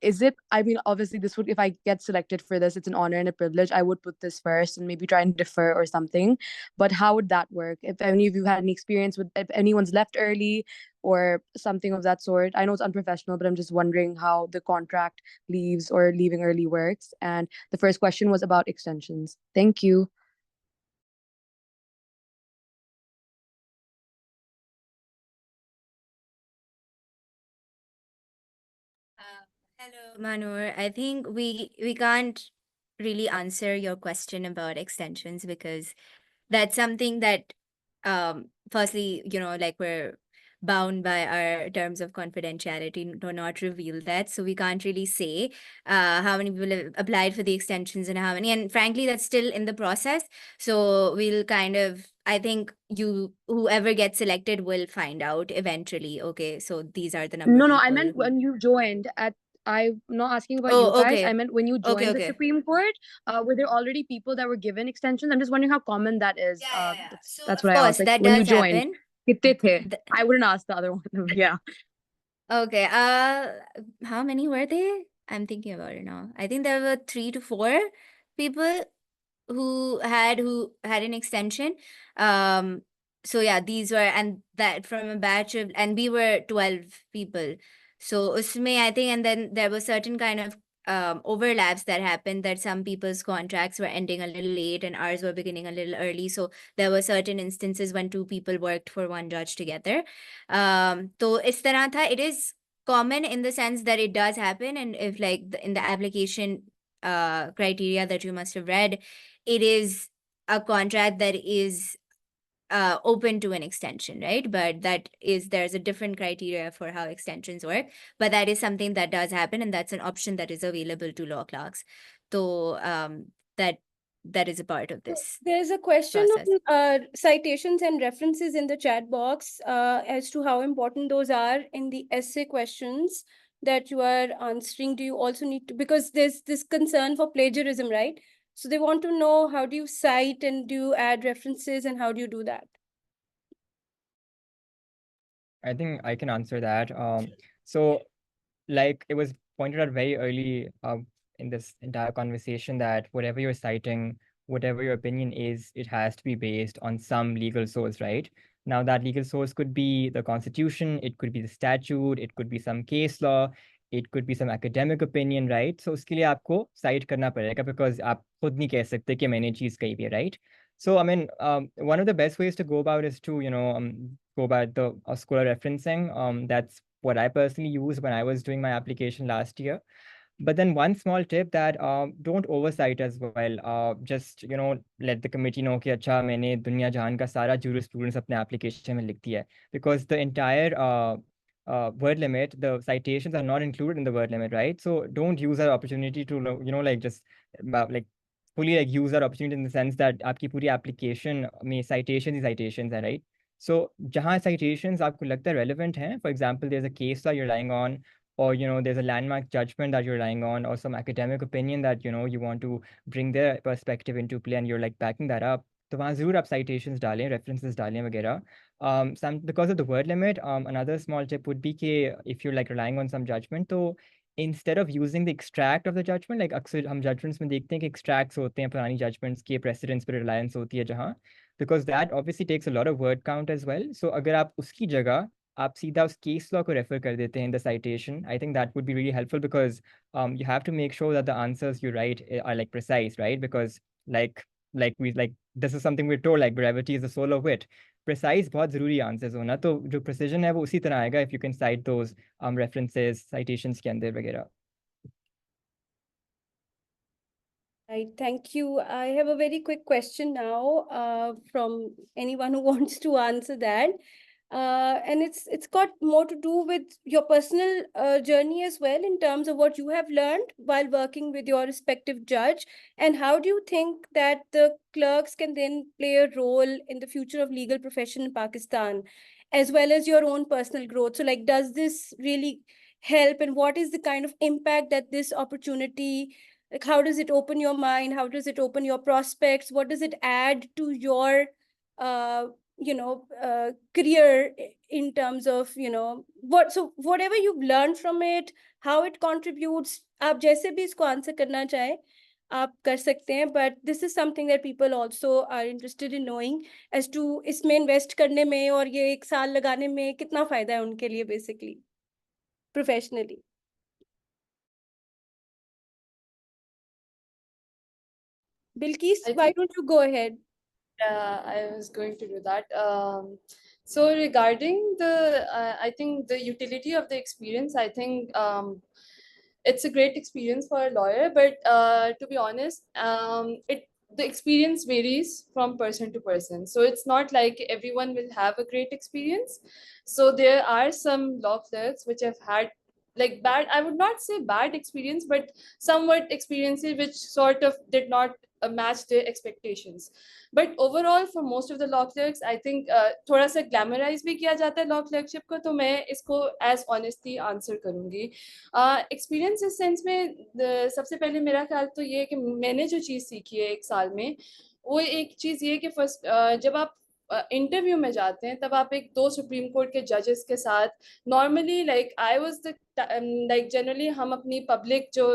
is it, I mean, obviously this would, if I get selected for this, it's an honor and a privilege. I would put this first and maybe try and defer or something. But how would that work? If any of you had any experience with, if anyone's left early or something of that sort. I know it's unprofessional, but I'm just wondering how the contract leaves or leaving early works. And the first question was about extensions. Thank you. Hello, Manur. I think we can't really answer your question about extensions because that's something that firstly, like we're bound by our terms of confidentiality to not reveal that. So we can't really say how many people have applied for the extensions and how many. And frankly, that's still in the process. So we'll kind of, I think whoever gets selected will find out eventually. Okay, so these are the number of No, I people meant who- when you joined at, I'm not asking about Oh, you guys. okay. I meant when you Okay, joined the okay. Supreme Court, were there already people that were given extensions? I'm just wondering how common that is. Yeah. That's, So that's of what I course asked. Like that when you does joined, happen. kitne the? Th- I wouldn't ask the other one. Yeah. Okay. How many were they? I'm thinking about it now. I think there were 3 to 4 people who had an extension. So yeah, these were, and that from a batch of, and we were 12 people. So usme, I think, and then there were certain kind of overlaps that happened, that some people's contracts were ending a little late and ours were beginning a little early. So there were certain instances when 2 people worked for one judge together. So is tarah tha, it is common in the sense that it does happen, and if like in the application criteria that you must have read, it is a contract that is open to an extension, right? But there's a different criteria for how extensions work. But that is something that does happen, and that's an option that is available to law clerks. So that is a part of this. There's a question process. on citations and references in the chat box as to how important those are in the essay questions that you are answering. Do you also need to, because there's this concern for plagiarism, right? So they want to know, how do you cite and do you add references and how do you do that? I think I can answer that. So like it was pointed out very early in this entire conversation that whatever you're citing, whatever your opinion is, it has to be based on some legal source, right? Now that legal source could be the Constitution, it could be the statute, it could be some case law, it could be some academic opinion, right? So उसके लिए आपको cite करना पड़ेगा because आप खुद नहीं कह सकते कि मैंने चीज़ कही है, right? So I mean, one of the best ways to go about is to go about the scholar referencing. That's what I personally used when I was doing my application last year. But then one small tip that don't oversight as well. Just let the committee know कि अच्छा मैंने दुनिया जहान का सारा jurisprudence अपने application में लिख दिया है, because the entire word limit, the citations are not included in the word limit, right? So don't use that opportunity to like just like fully like use that opportunity in the sense that आपकी पूरी application में citations है, right? So जहाँ citations आपको लगता है relevant हैं, for example, there's a case that you're relying on, or there's a landmark judgment that you're relying on, or some academic opinion that you want to bring their perspective into play, and you're like backing that up, तो वहाँ ज़रूर आप citations डालें, references डालें वगैरह. Some because of the word limit, another small tip would be कि if you're like relying on some judgment, तो instead of using the extract of the judgment, like अक्सर हम judgments में देखते हैं कि extracts होते हैं पुरानी judgments के precedents पर reliance होती है जहाँ, because that obviously takes a lot of word count as well. So अगर आप उसकी जगह आप सीधा उस case law को refer कर देते हैं in the citation, I think that would be really helpful, because you have to make sure that the answers you write are like precise, right? Because like this is something we're told, like brevity is the soul of wit. Precise बहुत ज़रूरी answers होना, तो जो precision है वो उसी तरह आएगा if you can cite those references, citations के अंदर वगैरह. Right, thank you. I have a very quick question now from anyone who wants to answer that. And it's got more to do with your personal journey as well, in terms of what you have learned while working with your respective judge, and how do you think that the clerks can then play a role in the future of legal profession in Pakistan, as well as your own personal growth. So like, does this really help, and what is the kind of impact that this opportunity, like, how does it open your mind, how does it open your prospects, what does it add to your uh, career, in terms of, so whatever you've learned from it, how it contributes, आप जैसे भी इसको answer करना चाहें आप कर सकते हैं, but this is something that people also are interested in knowing as to इसमें इन्वेस्ट करने में और ये 1 साल लगाने में कितना फायदा है उनके लिए basically professionally. Bilkis, I why think- don't you go ahead? Yeah, I was going to do that. So regarding I think the utility of the experience, I think it's a great experience for a lawyer. But to be honest, the experience varies from person to person. So it's not like everyone will have a great experience. So there are some law clerks which have had like bad, I would not say bad experience, but somewhat experiences which sort of did not match their expectations. But overall for most of the law clerks, I think थोड़ा सा glamorize भी किया जाता है law clerkship को, तो मैं इसको as honesty answer करूँगी. Experience इस sense में सबसे पहले मेरा ख्याल तो ये है कि मैंने जो चीज़ सीखी है 1 साल में, वो एक चीज़ ये कि फर्स्ट जब आप इंटरव्यू में जाते हैं तब आप एक 2 सुप्रीम कोर्ट के जजेस के साथ normally like I was the like generally हम अपनी पब्लिक जो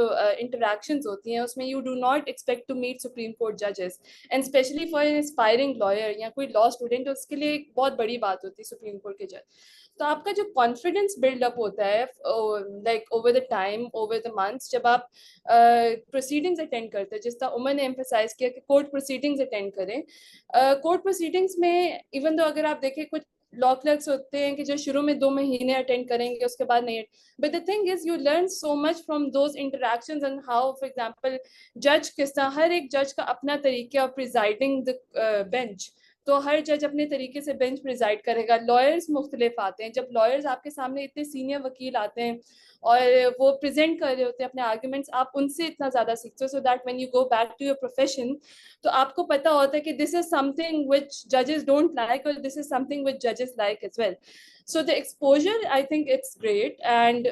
इंटरेक्शंस होती हैं उसमें you do not expect to meet supreme court जजेस, and specially for an aspiring lawyer या कोई लॉ स्टूडेंट, उसके लिए एक बहुत बड़ी बात होती है सुप्रीम कोर्ट के जज. तो आपका जो कॉन्फिडेंस बिल्डअप होता है like over the time, over the months, जब आप प्रोसीडिंग्स अटेंड करते हैं, जिस तरह उमर ने एम्फेसाइज किया कि कोर्ट प्रोसीडिंग्स अटेंड करें. कोर्ट प्रोसीडिंग्स में इवन दो अगर आप देखें कुछ लॉ क्लर्क्स होते हैं कि जो शुरू में 2 महीने अटेंड करेंगे उसके बाद नहीं, but the thing is you learn so much from those interactions and how for example जज किस तरह, हर एक जज का अपना तरीका ऑफ प्रिजाइडिंग द बेंच, तो हर जज अपने तरीके से बेंच प्रिजाइड करेगा. लॉयर्स मुख्तलिफ आते हैं, जब लॉयर्स आपके सामने इतने सीनियर वकील आते हैं और वो प्रेजेंट कर रहे होते हैं अपने आर्ग्यूमेंट्स, आप उनसे इतना ज़्यादा सीखते हो, so that when you go back to your profession तो आपको पता होता है कि दिस इज समथिंग व्हिच जजेस डोंट लाइक और दिस इज समथिंग व्हिच जजेस like as well. So the exposure, I think it's great, and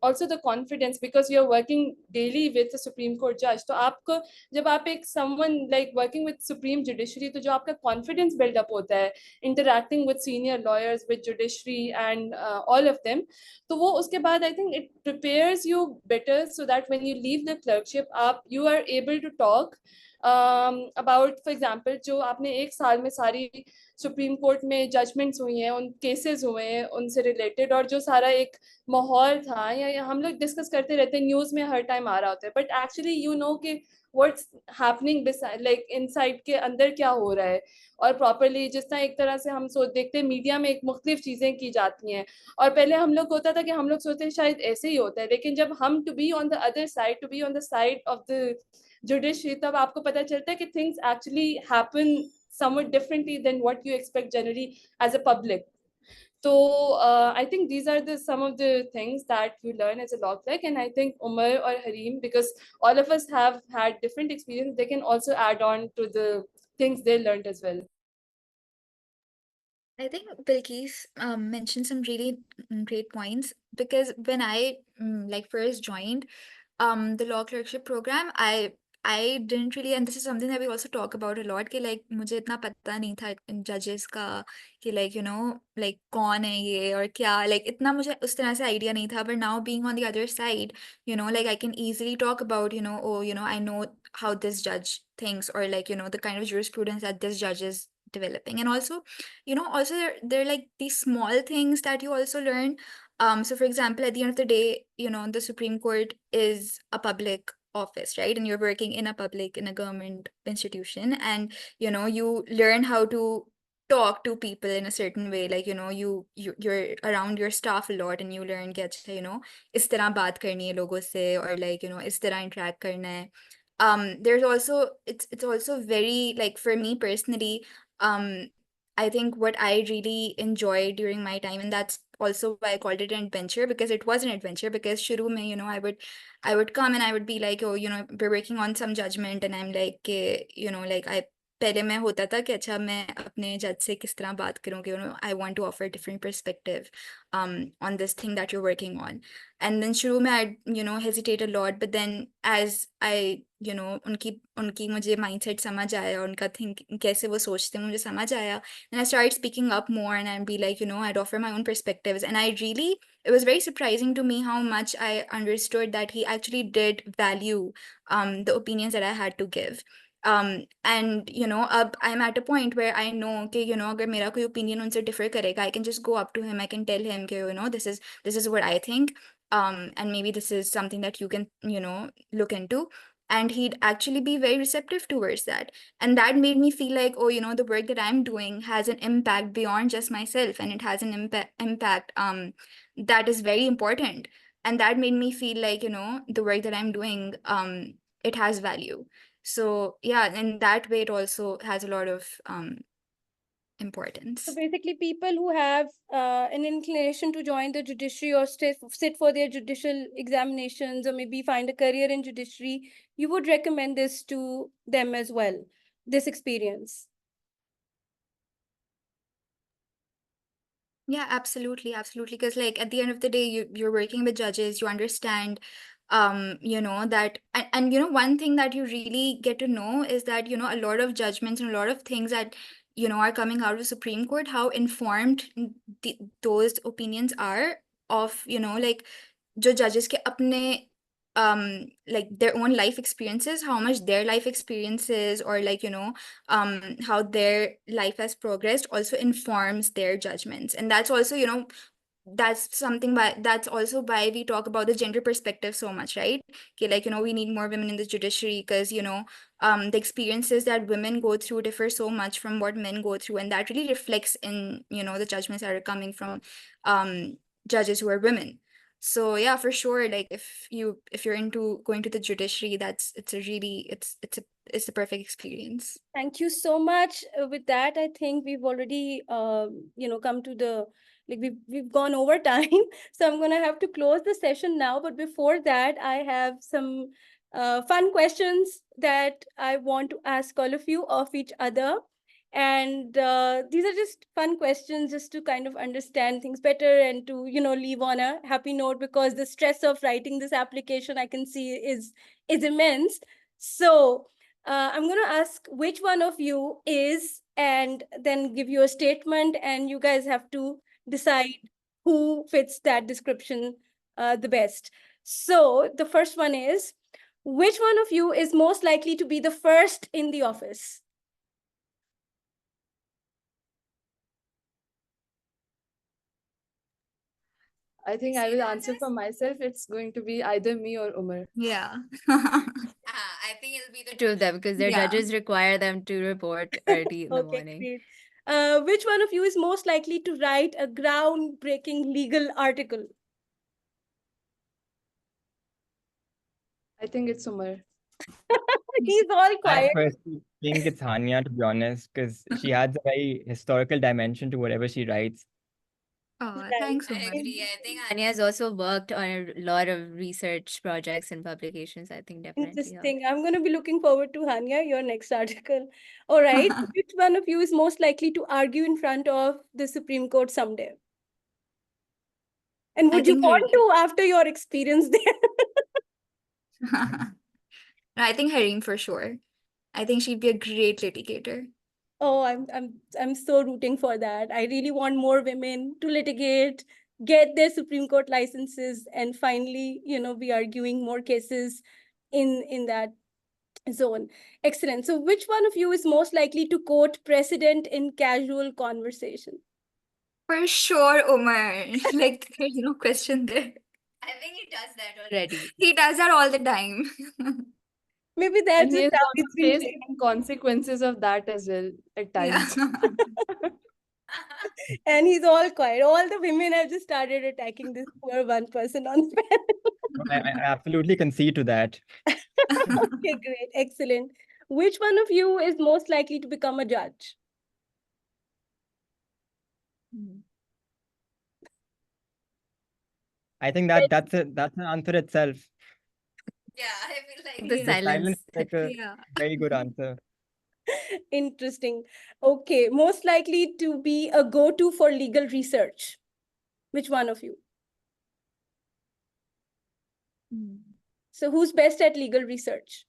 also the confidence because you're working daily with the Supreme Court judge. तो आपको जब आप एक someone like working with Supreme Judiciary, तो जो आपका confidence build up होता है interacting with senior lawyers, with judiciary and all of them, तो वो उसके बाद I think it prepares you better so that when you leave the clerkship, you are able to talk about for example जो आपने 1 साल में सारी supreme court में जजमेंट्स हुई हैं, उन केसेस हुए हैं उनसे रिलेटेड, और जो सारा एक माहौल था या हम लोग डिस्कस करते रहते हैं, न्यूज़ में हर टाइम आ रहा होता है, बट एक्चुअली यू नो कि व्हाट्स हैपनिंग लाइक इनसाइड के अंदर क्या हो रहा है, और प्रॉपरली जिस तरह एक तरह से हम देखते हैं मीडिया में एक मुख्तलिफ चीज़ें की जाती हैं, और पहले हम लोग होता था कि हम लोग सोचते हैं शायद ऐसे ही होता है, लेकिन जब हम to be on the other side, to be on the side of the judiciary, तब आपको पता चलता है कि things actually happen somewhat differently than what you expect generally as a public. So I think these are some of the things that you learn as a law clerk, and I think Umar or Hareem, because all of us have had different experience, they can also add on to the things they learned as well. I think Bilkis mentioned some really great points, because when I like first joined the law clerkship program, I didn't really, and this is something that we also talk about a lot, कि like मुझे इतना पता नहीं था जजेस का कि like you know like कौन है ये और क्या, like इतना मुझे उस तरह से आइडिया नहीं था. But now being on the other side, you know, like I can easily talk about, you know, oh, you know, I know how this judge thinks, or like, you know, the kind of jurisprudence that this judge is developing. And also, you know, also there are like these small things that you also learn. So for example, at the end of the day, you know, the Supreme Court is a public office, right? And you're working in a government institution, and you know, you learn how to talk to people in a certain way, like you know, you're around your staff a lot, and you learn कि अच्छा, you know, इस तरह बात करनी है लोगों से, or like you know, इस तरह interact करना है. There's also it's also very, like for me personally, I think what I really enjoyed during my time, and that's also why I called it an adventure, because it was an adventure. Because shuru mein, I would come and I would be like, oh, we're working on some judgment, and I'm like, I पहले मैं होता था कि अच्छा मैं अपने जज से किस तरह बात करूँ कि I want to offer a different perspective on this thing that you're working on. And then शुरू में I hesitate a lot, but then as I उनकी मुझे mindset समझ आया, उनका think कैसे वो सोचते हैं मुझे समझ आया, and I started speaking up more, and I'd be like, I'd offer my own perspectives, and it was very surprising to me how much I understood that he actually did value the opinions that I had to give. And अब I'm at a point where I know कि अगर मेरा कोई opinion उनसे differ करेगा, I can just go up to him, I can tell him कि this is what I think, and maybe this is something that you can look into, and he'd actually be very receptive towards that. And that made me feel like, oh, the work that I'm doing has an impact beyond just myself, and it has an impact that is very important. And that made me feel like the work that I'm doing it has value. So yeah, in that way, it also has a lot of importance. So basically, people who have an inclination to join the judiciary or sit for their judicial examinations, or maybe find a career in judiciary, you would recommend this to them as well, this experience. Yeah, absolutely, absolutely. Because like at the end of the day, you're working with judges, you understand that, and one thing that you really get to know is that a lot of judgments and a lot of things that are coming out of the Supreme Court, how informed those opinions are of like जो judges के अपने like their own life experiences, how much their life experiences, or like how their life has progressed also informs their judgments. And that's also that's also why we talk about the gender perspective so much, right? Okay, like we need more women in the judiciary, because the experiences that women go through differ so much from what men go through, and that really reflects in the judgments that are coming from judges who are women. So yeah, for sure, like if you're into going to the judiciary, it's the perfect experience. Thank you so much. With that, I think we've already come to the we've gone over time, so I'm gonna have to close the session now. But before that, I have some fun questions that I want to ask all of you of each other. And these are just fun questions just to kind of understand things better and to leave on a happy note, because the stress of writing this application I can see is immense. So I'm going to ask which one of you is, and then give you a statement, and you guys have to decide who fits that description the best. So the first one is, which one of you is most likely to be the first in the office? I think I will answer for myself. It's going to be either me or Umar. Yeah. I think it'll be the two of them, because their Yeah. judges require them to report early in the Okay, morning. great. Which one of you is most likely to write a groundbreaking legal article? I think it's Umar. He's all I quiet. personally think it's Hania, to be honest, because she adds a very historical dimension to whatever she writes. Oh, Right. thanks, I Umar. agree. I think Anya has also worked on a lot of research projects and publications. I think definitely helped. Interesting. I'm going to be looking forward to Hania, your next article. All right. Which one of you is most likely to argue in front of the Supreme Court someday? And I would you think want to after your experience there? I think Hareem for sure. I think she'd be a great litigator. Oh, I'm so rooting for that. I really want more women to litigate, get their Supreme Court licenses, and finally, be arguing more cases in that zone. Excellent. So which one of you is most likely to quote precedent in casual conversation? For sure, Umar. Like, there's no question there. I think he does that already. He does that all the time. Maybe that's And he just has how also it's been faced trained. some consequences of that as well at Yeah. times. And he's all quiet. All the women have just started attacking this poor one person on the panel. I absolutely concede to that. Okay, great. Excellent. Which one of you is most likely to become a judge? I think that's an answer itself. Yeah, I feel like The the The silence silence. is like a Yeah. very good answer. Interesting. Okay, most likely to be a go-to for legal research. Which one of you? So who's best at legal research?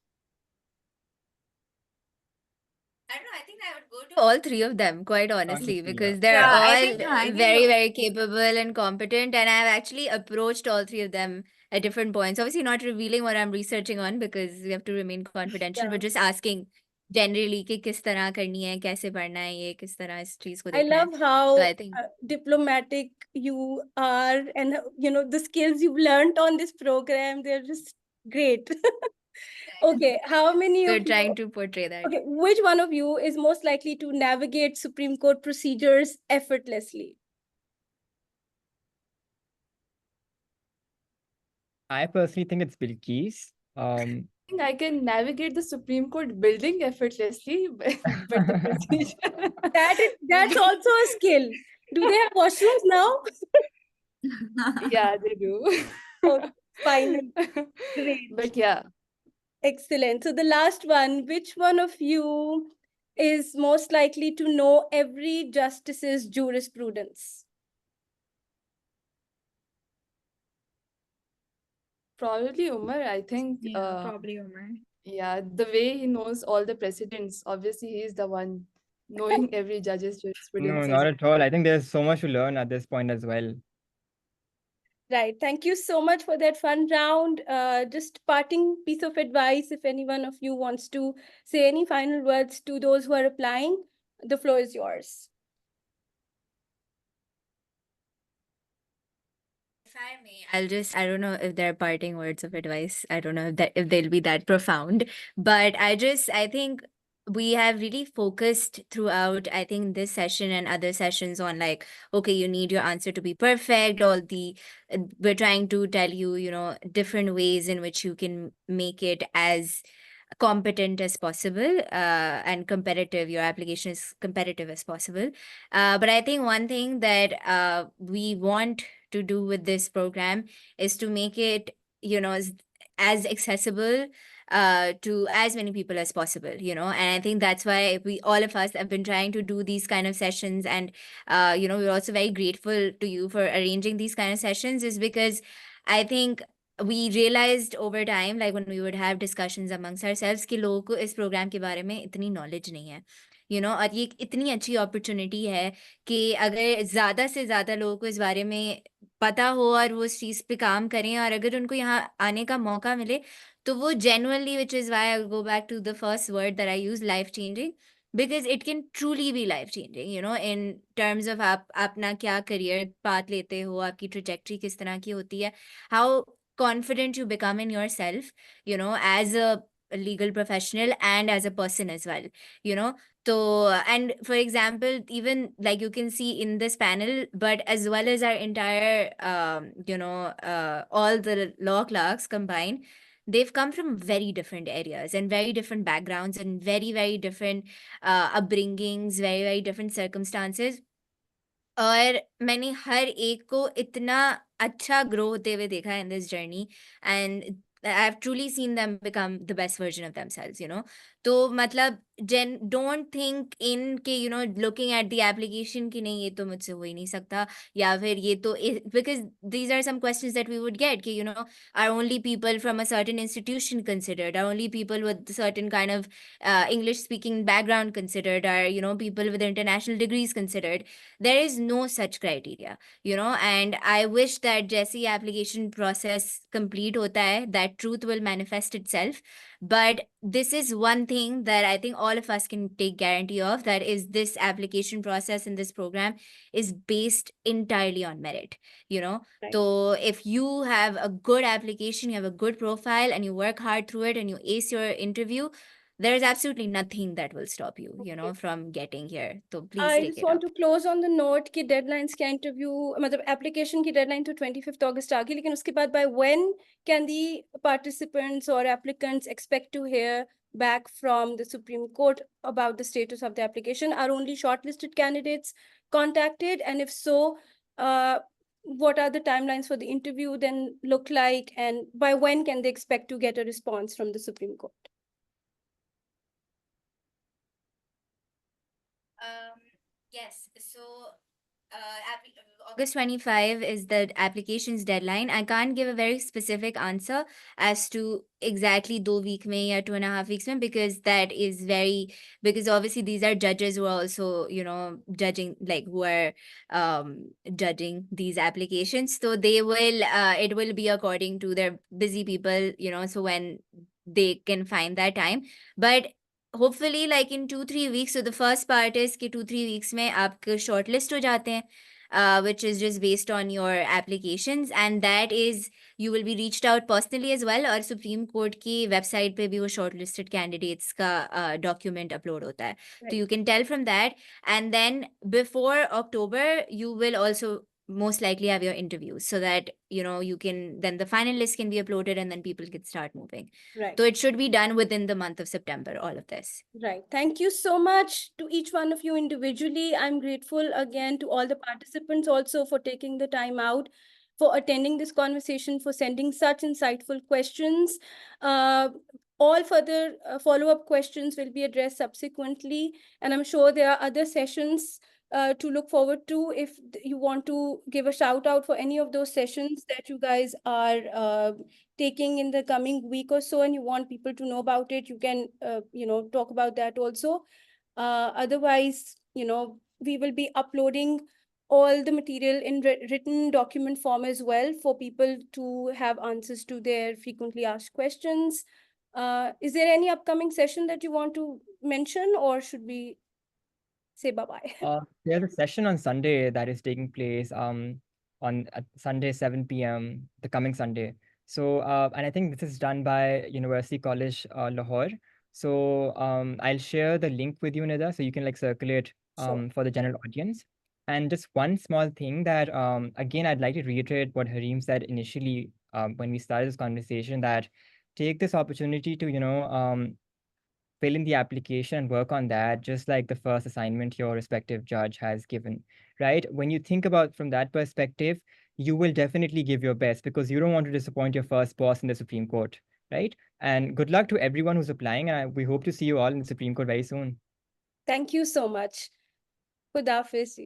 I don't know. I think I would go to all three of them, quite honestly, Honestly, yeah. because they're Yeah, I all think Hania very, very capable and competent. And I've actually approached all three of them at different points. Obviously, not revealing what I'm researching on because we have to remain confidential, Yeah. but just asking generally कि किस तरह करनी है, कैसे पढ़ना है, ये किस तरह इस चीज को I देखना है. love how I think diplomatic you are, and the skills you've learned on this program, they're just great. Okay, how many we're of you? trying to portray that. Okay, which one of you is most likely to navigate Supreme Court procedures effortlessly? I personally think it's Bilkis. think I can navigate the Supreme Court building effortlessly, but the procedure. That's also a skill. Do they have washrooms now? Yeah, they do. Oh, fine. Great. But yeah, Excellent. So the last one, which one of you is most likely to know every justice's jurisprudence? probably Umar. I think. probably Umar. Yeah, the way he knows all the precedents, obviously he is the one knowing every judge's jurisprudence. No, as not well. at all. I think there's so much to learn at this point as well. Right. Thank you so much for that fun round. Just parting piece of advice, if any one of you wants to say any final words to those who are applying, the floor is yours. If I may, I don't know if there are parting words of advice. I don't know if they'll be that profound, but I think we have really focused throughout, I think, this session and other sessions on like, okay, you need your answer to be perfect. We're trying to tell you, different ways in which you can make it as competent as possible and competitive. Your application is competitive as possible. But I think one thing that we want to do with this program is to make it, as accessible to as many people as possible, and I think that's why all of us have been trying to do these kind of sessions. And we're also very grateful to you for arranging these kind of sessions, is because I think we realized over time, like when we would have discussions amongst ourselves, कि लोगों को इस program के बारे में इतनी knowledge नहीं है, और ये इतनी अच्छी opportunity है कि अगर ज़्यादा से ज़्यादा लोगों को इस बारे में पता हो और वो उस चीज़ पे काम करें, और अगर उनको यहाँ आने का मौका मिले, तो वो genuinely, which is why I'll go back to the first word that I use, life changing, because it can truly be life changing, in terms of आप अपना क्या career path लेते हो, आपकी trajectory किस तरह की होती है, how confident you become in yourself, as a legal professional and as a person as well, So, and for example, even like you can see in this panel, but as well as our entire, all the law clerks combined, they've come from very different areas and very different backgrounds and very, very different upbringings, very, very different circumstances. और मैंने हर एक को इतना अच्छा grow होते हुए देखा है in this journey, and I've truly seen them become the best version of themselves, तो मतलब don't think in के looking at the application कि नहीं ये तो मुझसे हो ही नहीं सकता, या फिर ये तो because these are some questions that we would get कि are only people from a certain institution considered, are only people with certain kind of English speaking background considered, are people with international degrees considered. There is no such criteria, and I wish that जैसे application process complete होता है, that truth will manifest itself. But this is one thing that I think all of us can take guarantee of, that is this application process in this program is based entirely on merit, Right. So if you have a good application, you have a good profile, and you work hard through it and you ace your interview, there's absolutely nothing that will stop you, from getting here. So please I take just it want up. to close on the note कि deadlines का interview, मतलब application की deadline तो 25th August आ गई, लेकिन उसके बाद by when can the participants or applicants expect to hear back from the Supreme Court about the status of the application? Are only shortlisted candidates contacted? And if so, what are the timelines for the interview then look like? And by when can they expect to get a response from the Supreme Court? Yes, so August 25 is the applications deadline. I can't give a very specific answer as to exactly 2 week mein or 2.5 weeks mein, because that is because obviously these are judges who are also, judging, like who are judging these applications. So they will, it will be according to their busy people, so when they can find that time. But hopefully like in 2-3 weeks. So the first part is कि 2-3 weeks में आपके shortlist हो जाते हैं, which is just based on your applications, and that is you will be reached out personally as well, और Supreme Court की website पे भी वो shortlisted candidates का document upload होता है. So you can tell from that, and then before October you will also most likely have your interviews, so that you can, then the final list can be uploaded and then people can start moving. Right. So it should be done within the month of September, all of this. Right. Thank you so much to each one of you individually. I'm grateful again to all the participants also for taking the time out, for attending this conversation, for sending such insightful questions. All further follow-up questions will be addressed subsequently, and I'm sure there are other sessions to look forward to. If you want to give a shout out for any of those sessions that you guys are taking in the coming week or so, and you want people to know about it, you can, talk about that also. Otherwise, we will be uploading all the material in written document form as well for people to have answers to their frequently asked questions. Is there any upcoming session that you want to mention, or should we say bye-bye? There's a session on Sunday that is taking place on Sunday 7 p.m. the coming Sunday. So and I think this is done by University College Lahore. So I'll share the link with you, Nida, so you can like circulate Sure. for the general audience. And just one small thing that again I'd like to reiterate what Hareem said initially when we started this conversation, that take this opportunity to fill in the application and work on that, just like the first assignment your respective judge has given, right? When you think about from that perspective, you will definitely give your best because you don't want to disappoint your first boss in the Supreme Court, right? And good luck to everyone who's applying, and we hope to see you all in the Supreme Court very soon. Thank you so much. Khuda Hafiz.